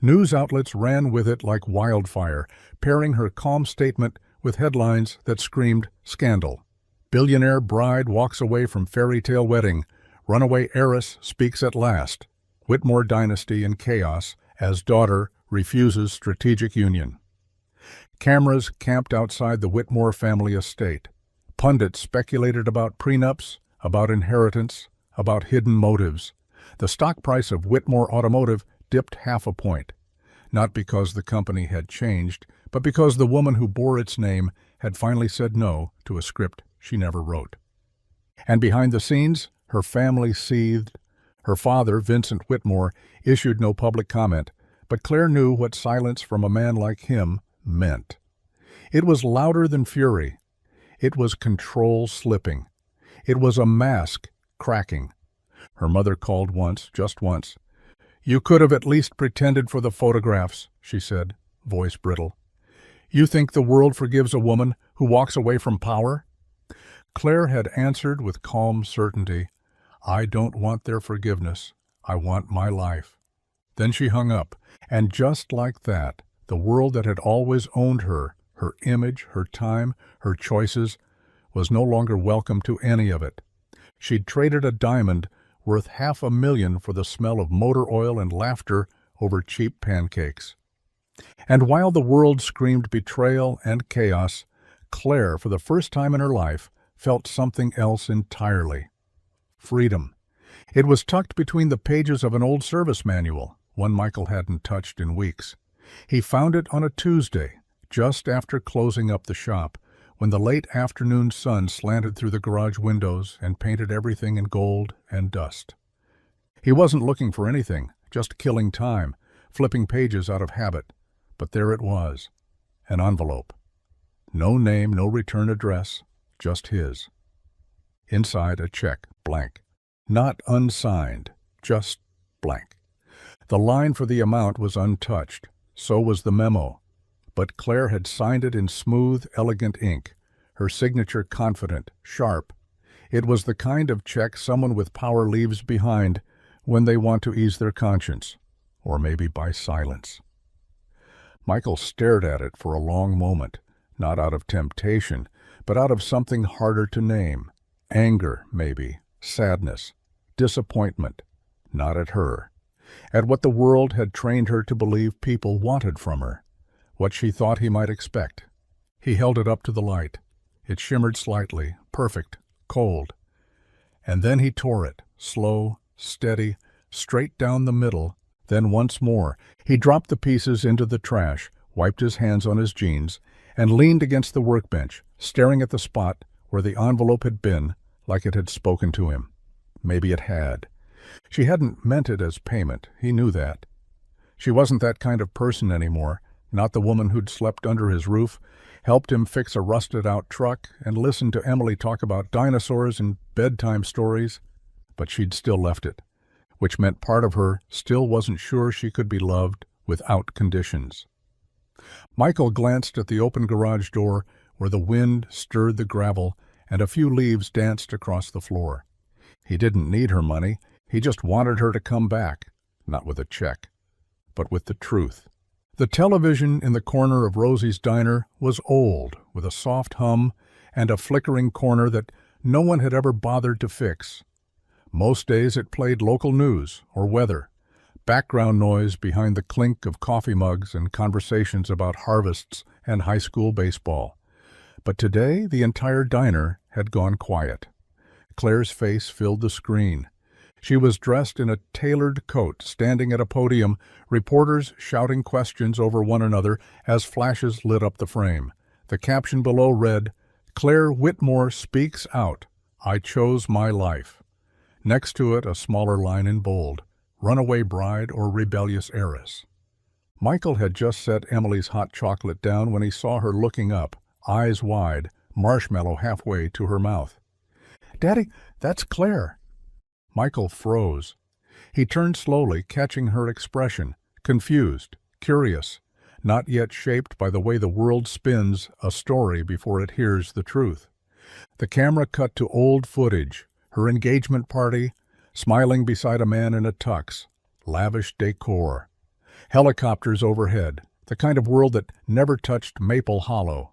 News outlets ran with it like wildfire, pairing her calm statement with headlines that screamed scandal. Billionaire bride walks away from fairy tale wedding. Runaway heiress speaks at last. Whitmore dynasty in chaos as daughter refuses strategic union. Cameras camped outside the Whitmore family estate. Pundits speculated about prenups, about inheritance, about hidden motives. The stock price of Whitmore Automotive dipped 0.5 point, not because the company had changed, but because the woman who bore its name had finally said no to a script she never wrote. And behind the scenes, her family seethed. Her father, Vincent Whitmore, issued no public comment, but Clare knew what silence from a man like him meant. It was louder than fury. It was control slipping. It was a mask cracking. Her mother called once, just once. "You could have at least pretended for the photographs," she said, voice brittle. "You think the world forgives a woman who walks away from power?" Clare had answered with calm certainty, "I don't want their forgiveness. I want my life." Then she hung up, and just like that, the world that had always owned her, her image, her time, her choices, was no longer welcome to any of it. She'd traded a diamond worth $500,000 for the smell of motor oil and laughter over cheap pancakes. And while the world screamed betrayal and chaos, Clare, for the first time in her life, felt something else entirely. Freedom. It was tucked between the pages of an old service manual, one Michael hadn't touched in weeks. He found it on a Tuesday, just after closing up the shop, when the late afternoon sun slanted through the garage windows and painted everything in gold and dust. He wasn't looking for anything, just killing time, flipping pages out of habit. But there it was, an envelope. No name, no return address, just his. Inside a check, blank. Not unsigned, just blank. The line for the amount was untouched. So was the memo. But Clare had signed it in smooth, elegant ink, her signature confident, sharp. It was the kind of check someone with power leaves behind when they want to ease their conscience, or maybe by silence. Michael stared at it for a long moment, not out of temptation, but out of something harder to name. Anger, maybe, sadness, disappointment, not at her. At what the world had trained her to believe people wanted from her, what she thought he might expect. He held it up to the light. It shimmered slightly, perfect, cold. And then he tore it, slow, steady, straight down the middle. Then once more, he dropped the pieces into the trash, wiped his hands on his jeans, and leaned against the workbench, staring at the spot where the envelope had been, like it had spoken to him. Maybe it had. She hadn't meant it as payment, he knew that. She wasn't that kind of person anymore, not the woman who'd slept under his roof, helped him fix a rusted-out truck, and listened to Emily talk about dinosaurs and bedtime stories. But she'd still left it, which meant part of her still wasn't sure she could be loved without conditions. Michael glanced at the open garage door where the wind stirred the gravel and a few leaves danced across the floor. He didn't need her money, he just wanted her to come back, not with a check, but with the truth. The television in the corner of Rosie's diner was old, with a soft hum and a flickering corner that no one had ever bothered to fix. Most days it played local news or weather, background noise behind the clink of coffee mugs and conversations about harvests and high school baseball. But today the entire diner had gone quiet. Claire's face filled the screen. She was dressed in a tailored coat, standing at a podium, reporters shouting questions over one another as flashes lit up the frame. The caption below read, "Clare Whitmore speaks out. I chose my life." Next to it, a smaller line in bold, "Runaway bride or rebellious heiress." Michael had just set Emily's hot chocolate down when he saw her looking up, eyes wide, marshmallow halfway to her mouth. "Daddy, that's Clare." Michael froze. He turned slowly, catching her expression, confused, curious, not yet shaped by the way the world spins a story before it hears the truth. The camera cut to old footage, her engagement party, smiling beside a man in a tux, lavish decor, helicopters overhead, the kind of world that never touched Maple Hollow.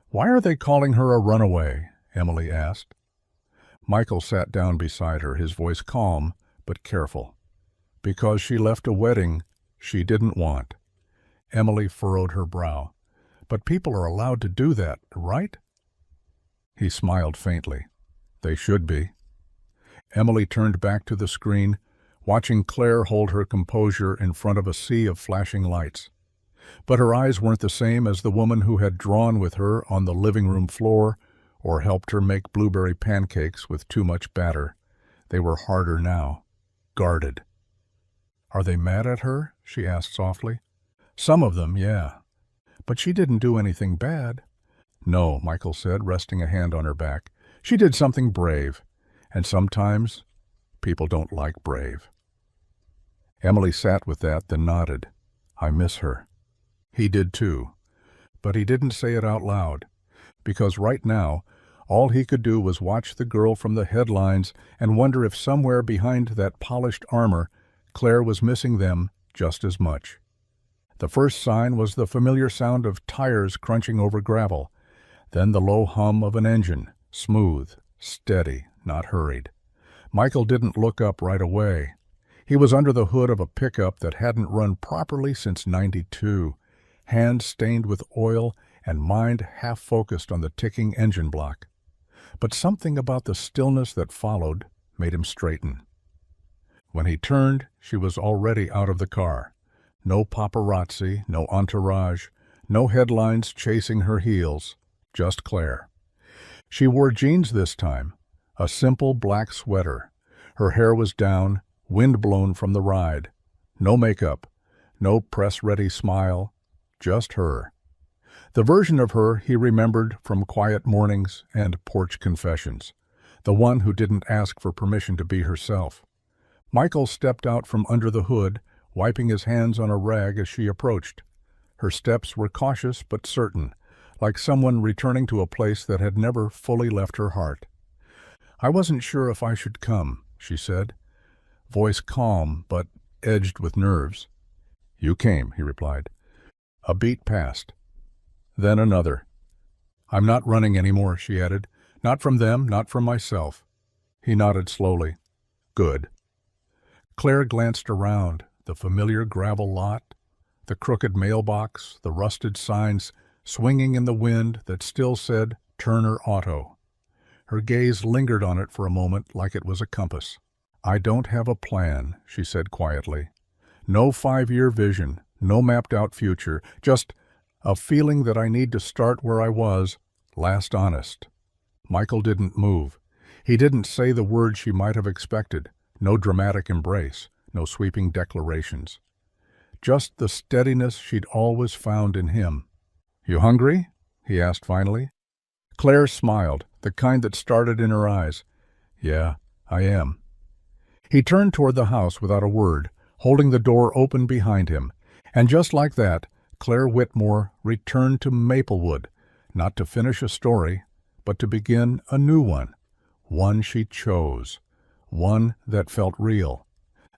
"Why are they calling her a runaway?" Emily asked. Michael sat down beside her, his voice calm but careful. "Because she left a wedding she didn't want." Emily furrowed her brow. "But people are allowed to do that, right?" He smiled faintly. "They should be." Emily turned back to the screen, watching Clare hold her composure in front of a sea of flashing lights. But her eyes weren't the same as the woman who had drawn with her on the living room floor or helped her make blueberry pancakes with too much batter. They were harder now, guarded. "Are they mad at her?" she asked softly. "Some of them, yeah. But she didn't do anything bad." "No," Michael said, resting a hand on her back. "She did something brave. And sometimes people don't like brave." Emily sat with that, then nodded. "I miss her." He did too. But he didn't say it out loud, because right now all he could do was watch the girl from the headlines and wonder if somewhere behind that polished armor Clare was missing them just as much. The first sign was the familiar sound of tires crunching over gravel, then the low hum of an engine, smooth, steady, not hurried. Michael didn't look up right away. He was under the hood of a pickup that hadn't run properly since '92, hands stained with oil and mind half-focused on the ticking engine block. But something about the stillness that followed made him straighten. When he turned, she was already out of the car. No paparazzi, no entourage, no headlines chasing her heels, just Clare. She wore jeans this time, a simple black sweater. Her hair was down, wind-blown from the ride. No makeup, no press-ready smile, just her. The version of her he remembered from quiet mornings and porch confessions, the one who didn't ask for permission to be herself. Michael stepped out from under the hood, wiping his hands on a rag as she approached. Her steps were cautious but certain, like someone returning to a place that had never fully left her heart. "I wasn't sure if I should come," she said, voice calm but edged with nerves. "You came," he replied. A beat passed. Then another. "I'm not running anymore," she added. "Not from them, not from myself." He nodded slowly. "Good." Clare glanced around, the familiar gravel lot, the crooked mailbox, the rusted signs swinging in the wind that still said Turner Auto. Her gaze lingered on it for a moment like it was a compass. "I don't have a plan," she said quietly. "No 5-year vision, no mapped-out future, just a feeling that I need to start where I was, last honest." Michael didn't move. He didn't say the words she might have expected. No dramatic embrace, no sweeping declarations. Just the steadiness she'd always found in him. "You hungry?" he asked finally. Claire smiled, the kind that started in her eyes. "Yeah, I am." He turned toward the house without a word, holding the door open behind him. And just like that, Clare Whitmore returned to Maplewood, not to finish a story, but to begin a new one she chose, one that felt real.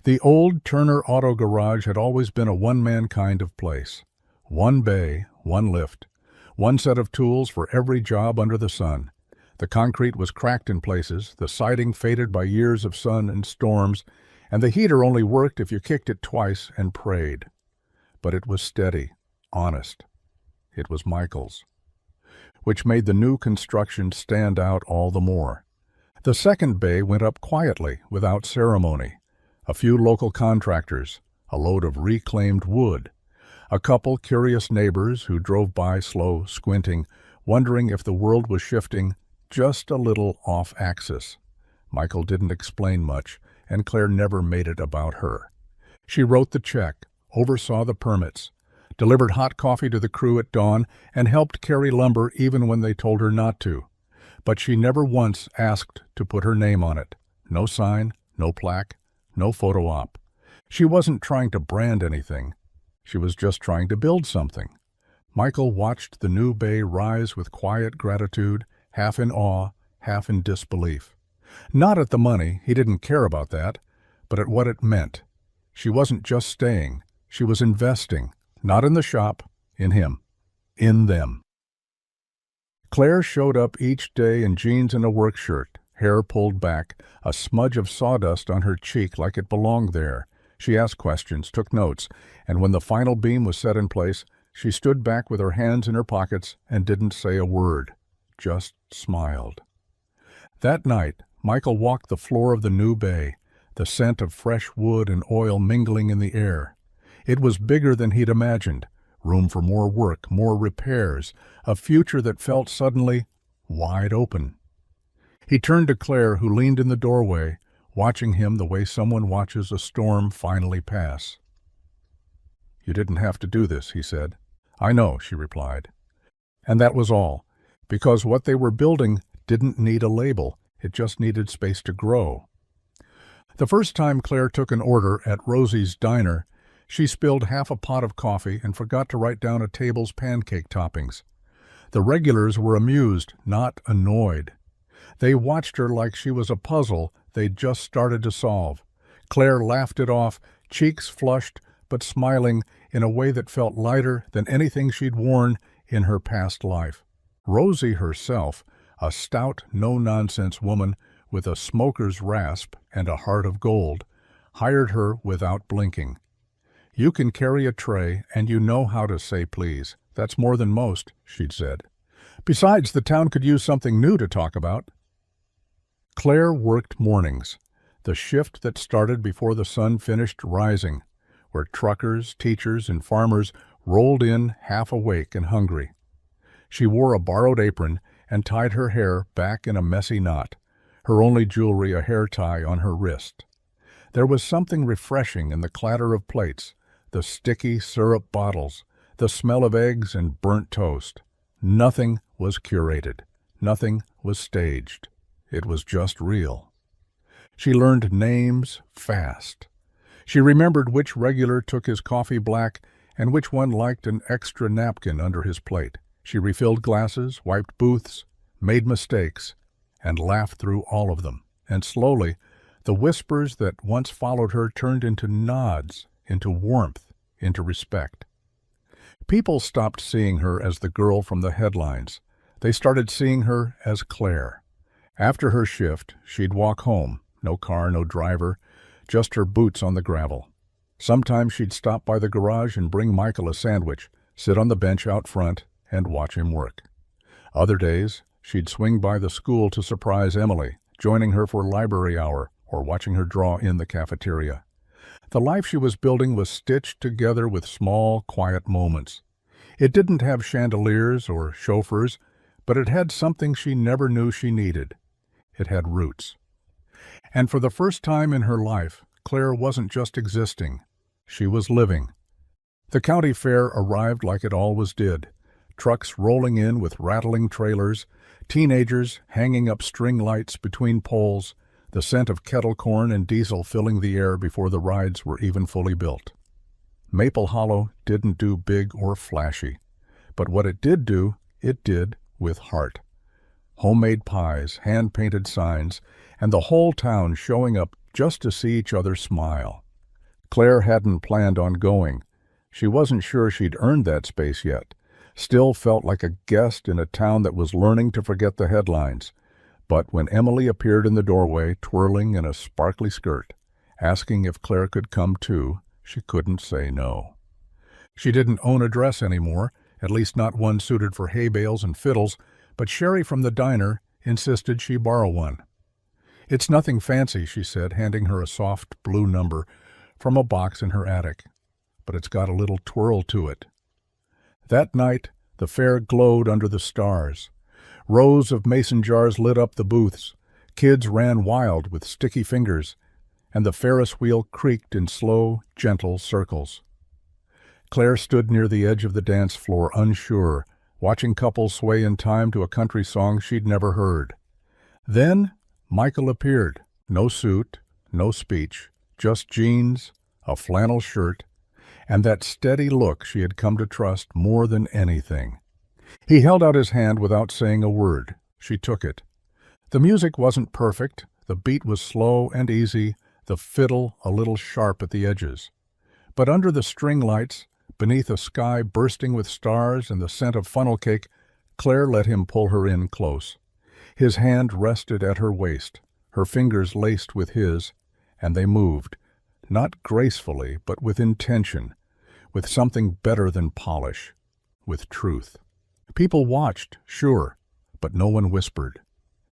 The old Turner Auto Garage had always been a one-man kind of place. One bay, one lift, one set of tools for every job under the sun. The concrete was cracked in places, the siding faded by years of sun and storms, and the heater only worked if you kicked it twice and prayed. But it was steady, honest. It was Michael's, which made the new construction stand out all the more. The second bay went up quietly, without ceremony. A few local contractors, a load of reclaimed wood, a couple curious neighbors who drove by slow, squinting, wondering if the world was shifting just a little off-axis. Michael didn't explain much, and Claire never made it about her. She wrote the check, oversaw the permits, delivered hot coffee to the crew at dawn, and helped carry lumber even when they told her not to. But she never once asked to put her name on it. No sign, no plaque, no photo op. She wasn't trying to brand anything. She was just trying to build something. Michael watched the new bay rise with quiet gratitude, half in awe, half in disbelief. Not at the money, he didn't care about that, but at what it meant. She wasn't just staying, she was investing, not in the shop, in him, in them. Claire showed up each day in jeans and a work shirt, hair pulled back, a smudge of sawdust on her cheek like it belonged there. She asked questions, took notes, and when the final beam was set in place, she stood back with her hands in her pockets and didn't say a word, just smiled. That night, Michael walked the floor of the new bay, the scent of fresh wood and oil mingling in the air. It was bigger than he'd imagined, room for more work, more repairs, a future that felt suddenly wide open. He turned to Claire, who leaned in the doorway, watching him the way someone watches a storm finally pass. "You didn't have to do this," he said. "I know," she replied. And that was all, because what they were building didn't need a label, it just needed space to grow. The first time Claire took an order at Rosie's Diner, she spilled half a pot of coffee and forgot to write down a table's pancake toppings. The regulars were amused, not annoyed. They watched her like she was a puzzle they'd just started to solve. Claire laughed it off, cheeks flushed, but smiling in a way that felt lighter than anything she'd worn in her past life. Rosie herself, a stout, no-nonsense woman with a smoker's rasp and a heart of gold, hired her without blinking. "You can carry a tray, and you know how to say please. That's more than most," she'd said. "Besides, the town could use something new to talk about." Claire worked mornings, the shift that started before the sun finished rising, where truckers, teachers, and farmers rolled in half awake and hungry. She wore a borrowed apron and tied her hair back in a messy knot, her only jewelry a hair tie on her wrist. There was something refreshing in the clatter of plates, the sticky syrup bottles, the smell of eggs and burnt toast. Nothing was curated. Nothing was staged. It was just real. She learned names fast. She remembered which regular took his coffee black and which one liked an extra napkin under his plate. She refilled glasses, wiped booths, made mistakes, and laughed through all of them. And slowly, the whispers that once followed her turned into nods, into warmth, into respect. People stopped seeing her as the girl from the headlines. They started seeing her as Claire. After her shift, she'd walk home, no car, no driver, just her boots on the gravel. Sometimes she'd stop by the garage and bring Michael a sandwich, sit on the bench out front, and watch him work. Other days, she'd swing by the school to surprise Emily, joining her for library hour or watching her draw in the cafeteria. The life she was building was stitched together with small, quiet moments. It didn't have chandeliers or chauffeurs, but it had something she never knew she needed. It had roots. And for the first time in her life, Claire wasn't just existing. She was living. The county fair arrived like it always did. Trucks rolling in with rattling trailers, teenagers hanging up string lights between poles, the scent of kettle corn and diesel filling the air before the rides were even fully built. Maple Hollow didn't do big or flashy, but what it did do, it did with heart. Homemade pies, hand-painted signs, and the whole town showing up just to see each other smile. Claire hadn't planned on going. She wasn't sure she'd earned that space yet. Still felt like a guest in a town that was learning to forget the headlines. But when Emily appeared in the doorway, twirling in a sparkly skirt, asking if Claire could come too, she couldn't say no. She didn't own a dress anymore, at least not one suited for hay bales and fiddles, but Sherry from the diner insisted she borrow one. "It's nothing fancy," she said, handing her a soft blue number from a box in her attic, "but it's got a little twirl to it." That night, the fair glowed under the stars. Rows of mason jars lit up the booths. Kids ran wild with sticky fingers, and the Ferris wheel creaked in slow, gentle circles. Claire stood near the edge of the dance floor, unsure, watching couples sway in time to a country song she'd never heard. Then Michael appeared. No suit, no speech, just jeans, a flannel shirt, and that steady look she had come to trust more than anything. He held out his hand without saying a word. She took it. The music wasn't perfect. The beat was slow and easy, the fiddle a little sharp at the edges. But under the string lights, beneath a sky bursting with stars and the scent of funnel cake, Claire let him pull her in close. His hand rested at her waist, her fingers laced with his, and they moved, not gracefully, but with intention, with something better than polish, with truth. People watched, sure, but no one whispered.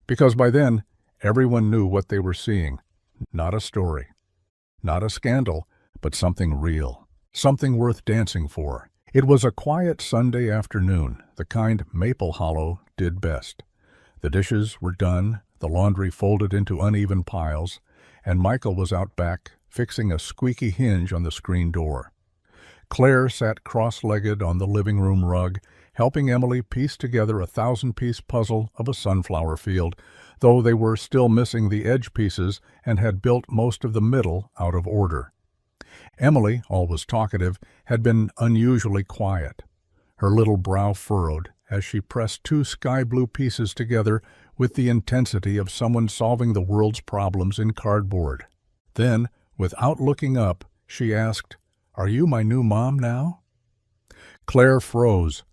Because by then, everyone knew what they were seeing. Not a story, not a scandal, but something real, something worth dancing for. It was a quiet Sunday afternoon, the kind Maple Hollow did best. The dishes were done, the laundry folded into uneven piles, and Michael was out back, fixing a squeaky hinge on the screen door. Claire sat cross-legged on the living room rug, helping Emily piece together a 1,000-piece puzzle of a sunflower field, though they were still missing the edge pieces and had built most of the middle out of order. Emily, always talkative, had been unusually quiet. Her little brow furrowed as she pressed two sky-blue pieces together with the intensity of someone solving the world's problems in cardboard. Then, without looking up, she asked, "Are you my new mom now?" Claire froze.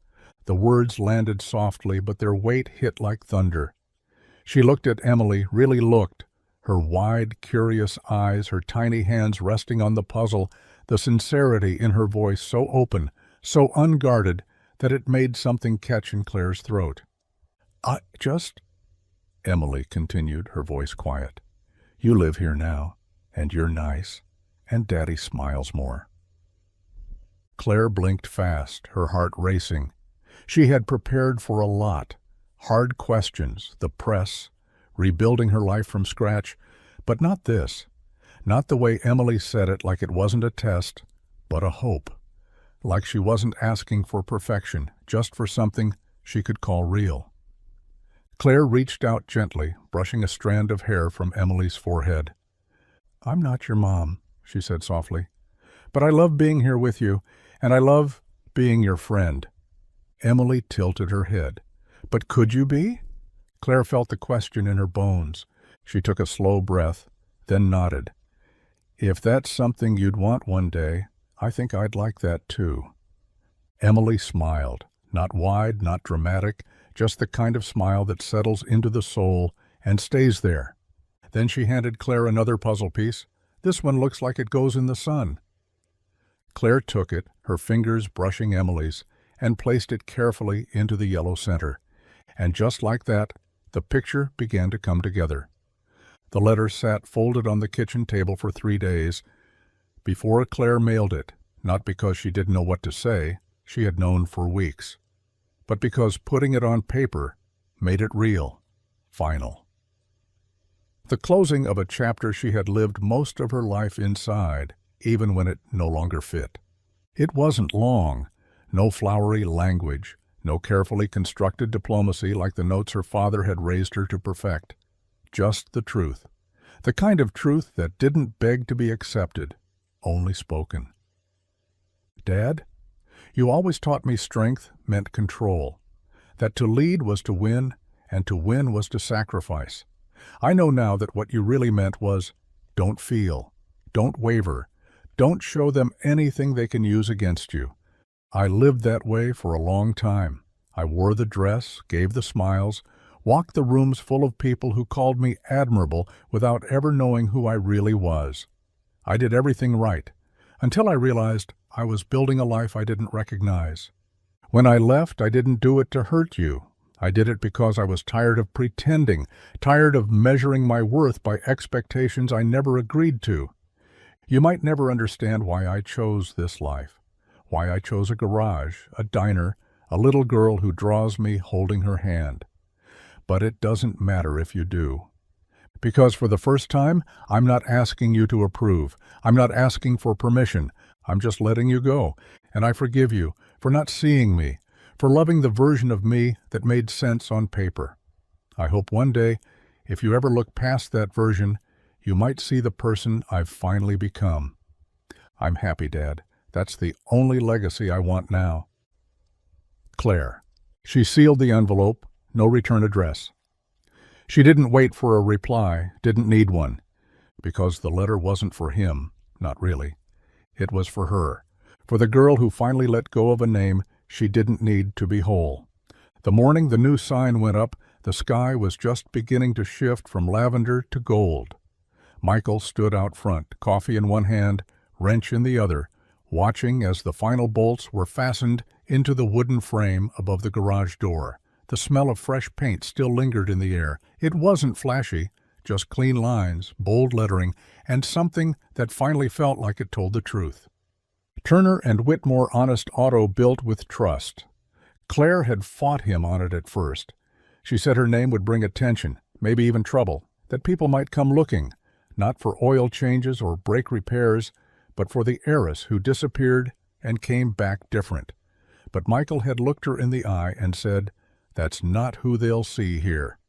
The words landed softly, but their weight hit like thunder. She looked at Emily, really looked, her wide, curious eyes, her tiny hands resting on the puzzle, the sincerity in her voice so open, so unguarded, that it made something catch in Claire's throat. Emily continued, her voice quiet. "You live here now, and you're nice, and Daddy smiles more." Claire blinked fast, her heart racing. She had prepared for a lot. Hard questions, the press, rebuilding her life from scratch, but not this. Not the way Emily said it, like it wasn't a test, but a hope. Like she wasn't asking for perfection, just for something she could call real. Claire reached out gently, brushing a strand of hair from Emily's forehead. "I'm not your mom," she said softly, "but I love being here with you, and I love being your friend." Emily tilted her head. "But could you be?" Claire felt the question in her bones. She took a slow breath, then nodded. "If that's something you'd want one day, I think I'd like that too." Emily smiled, not wide, not dramatic, just the kind of smile that settles into the soul and stays there. Then she handed Claire another puzzle piece. "This one looks like it goes in the sun." Claire took it, her fingers brushing Emily's, and placed it carefully into the yellow center. And just like that, the picture began to come together. The letter sat folded on the kitchen table for 3 days before Claire mailed it, not because she didn't know what to say, she had known for weeks, but because putting it on paper made it real, final. The closing of a chapter she had lived most of her life inside, even when it no longer fit. It wasn't long, no flowery language, no carefully constructed diplomacy like the notes her father had raised her to perfect. Just the truth. The kind of truth that didn't beg to be accepted, only spoken. "Dad, you always taught me strength meant control. that to lead was to win, and to win was to sacrifice. I know now that what you really meant was, don't feel, don't waver, don't show them anything they can use against you. I lived that way for a long time. I wore the dress, gave the smiles, walked the rooms full of people who called me admirable without ever knowing who I really was. I did everything right, until I realized I was building a life I didn't recognize. When I left, I didn't do it to hurt you. I did it because I was tired of pretending, tired of measuring my worth by expectations I never agreed to. You might never understand why I chose this life, why I chose a garage, a diner, a little girl who draws me holding her hand. But it doesn't matter if you do. Because for the first time, I'm not asking you to approve. I'm not asking for permission. I'm just letting you go. And I forgive you for not seeing me, for loving the version of me that made sense on paper. I hope one day, if you ever look past that version, you might see the person I've finally become. I'm happy, Dad. That's the only legacy I want now. Claire. She sealed the envelope, no return address. She didn't wait for a reply, didn't need one, because the letter wasn't for him, not really. It was for her, for the girl who finally let go of a name she didn't need to be whole. The morning the new sign went up, the sky was just beginning to shift from lavender to gold. Michael stood out front, coffee in one hand, wrench in the other, watching as the final bolts were fastened into the wooden frame above the garage door. The smell of fresh paint still lingered in the air. It wasn't flashy, just clean lines, bold lettering, and something that finally felt like it told the truth. Turner and Whitmore Honest Auto, built with trust. Claire had fought him on it at first. She said her name would bring attention, maybe even trouble, that people might come looking, not for oil changes or brake repairs, but for the heiress who disappeared and came back different. But Michael had looked her in the eye and said, "That's not who they'll see here."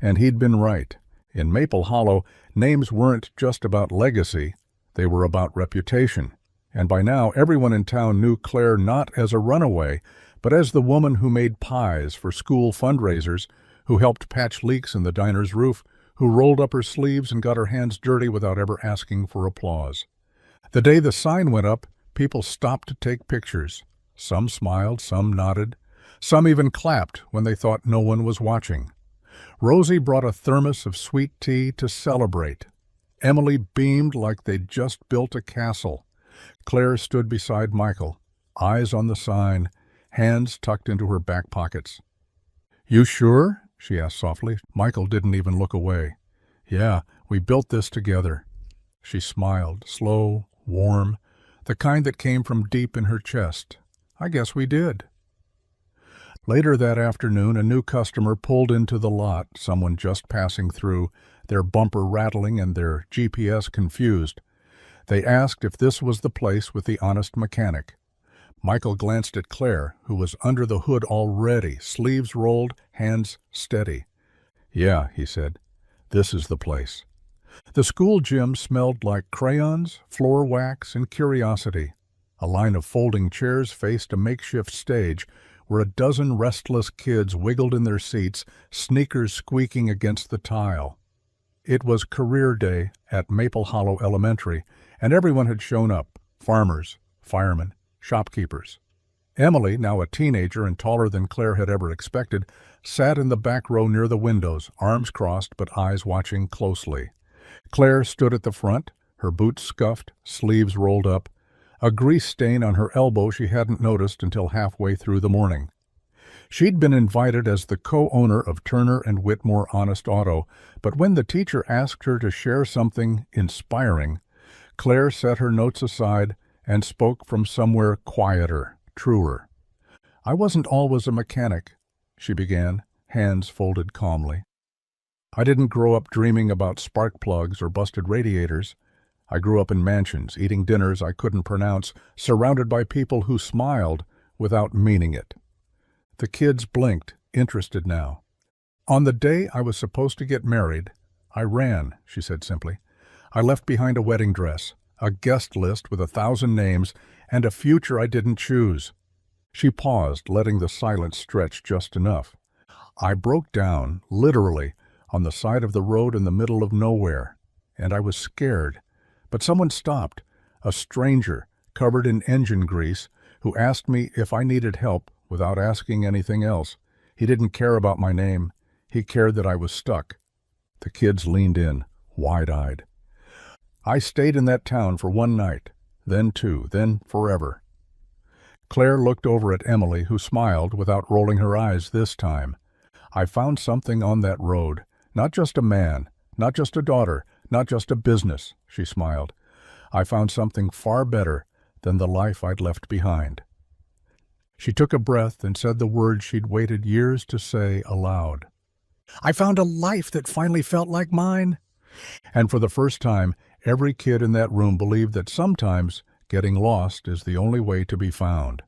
And he'd been right. In Maple Hollow, names weren't just about legacy, they were about reputation. And by now, everyone in town knew Claire not as a runaway, but as the woman who made pies for school fundraisers, who helped patch leaks in the diner's roof, who rolled up her sleeves and got her hands dirty without ever asking for applause. The day the sign went up, people stopped to take pictures. Some smiled, some nodded. Some even clapped when they thought no one was watching. Rosie brought a thermos of sweet tea to celebrate. Emily beamed like they'd just built a castle. Claire stood beside Michael, eyes on the sign, hands tucked into her back pockets. "You sure?" she asked softly. Michael didn't even look away. "Yeah, we built this together." She smiled, slow, warm, the kind that came from deep in her chest. "I guess we did." Later that afternoon, a new customer pulled into the lot, someone just passing through, their bumper rattling and their GPS confused. They asked if this was the place with the honest mechanic. Michael glanced at Claire, who was under the hood already, sleeves rolled, hands steady. "Yeah," he said, "this is the place." The school gym smelled like crayons, floor wax, and curiosity. A line of folding chairs faced a makeshift stage where a dozen restless kids wiggled in their seats, sneakers squeaking against the tile. It was career day at Maple Hollow Elementary, and everyone had shown up, farmers, firemen, shopkeepers. Emily, now a teenager and taller than Claire had ever expected, sat in the back row near the windows, arms crossed but eyes watching closely. Claire stood at the front, her boots scuffed, sleeves rolled up, a grease stain on her elbow she hadn't noticed until halfway through the morning. She'd been invited as the co-owner of Turner and Whitmore Honest Auto, but when the teacher asked her to share something inspiring, Claire set her notes aside and spoke from somewhere quieter, truer. "I wasn't always a mechanic," she began, hands folded calmly. "I didn't grow up dreaming about spark plugs or busted radiators. I grew up in mansions, eating dinners I couldn't pronounce, surrounded by people who smiled without meaning it." The kids blinked, interested now. "On the day I was supposed to get married, I ran," she said simply. "I left behind a wedding dress, a guest list with 1,000 names, and a future I didn't choose." She paused, letting the silence stretch just enough. I broke down, literally, on the side of the road in the middle of nowhere, and I was scared. But someone stopped, a stranger, covered in engine grease, who asked me if I needed help without asking anything else. He didn't care about my name. He cared that I was stuck. The kids leaned in, wide-eyed. I stayed in that town for one night, then two, then forever. Claire looked over at Emily, who smiled without rolling her eyes this time. I found something on that road, not just a man, not just a daughter, not just a business, she smiled. I found something far better than the life I'd left behind. She took a breath and said the words she'd waited years to say aloud. I found a life that finally felt like mine. And for the first time, every kid in that room believed that sometimes getting lost is the only way to be found.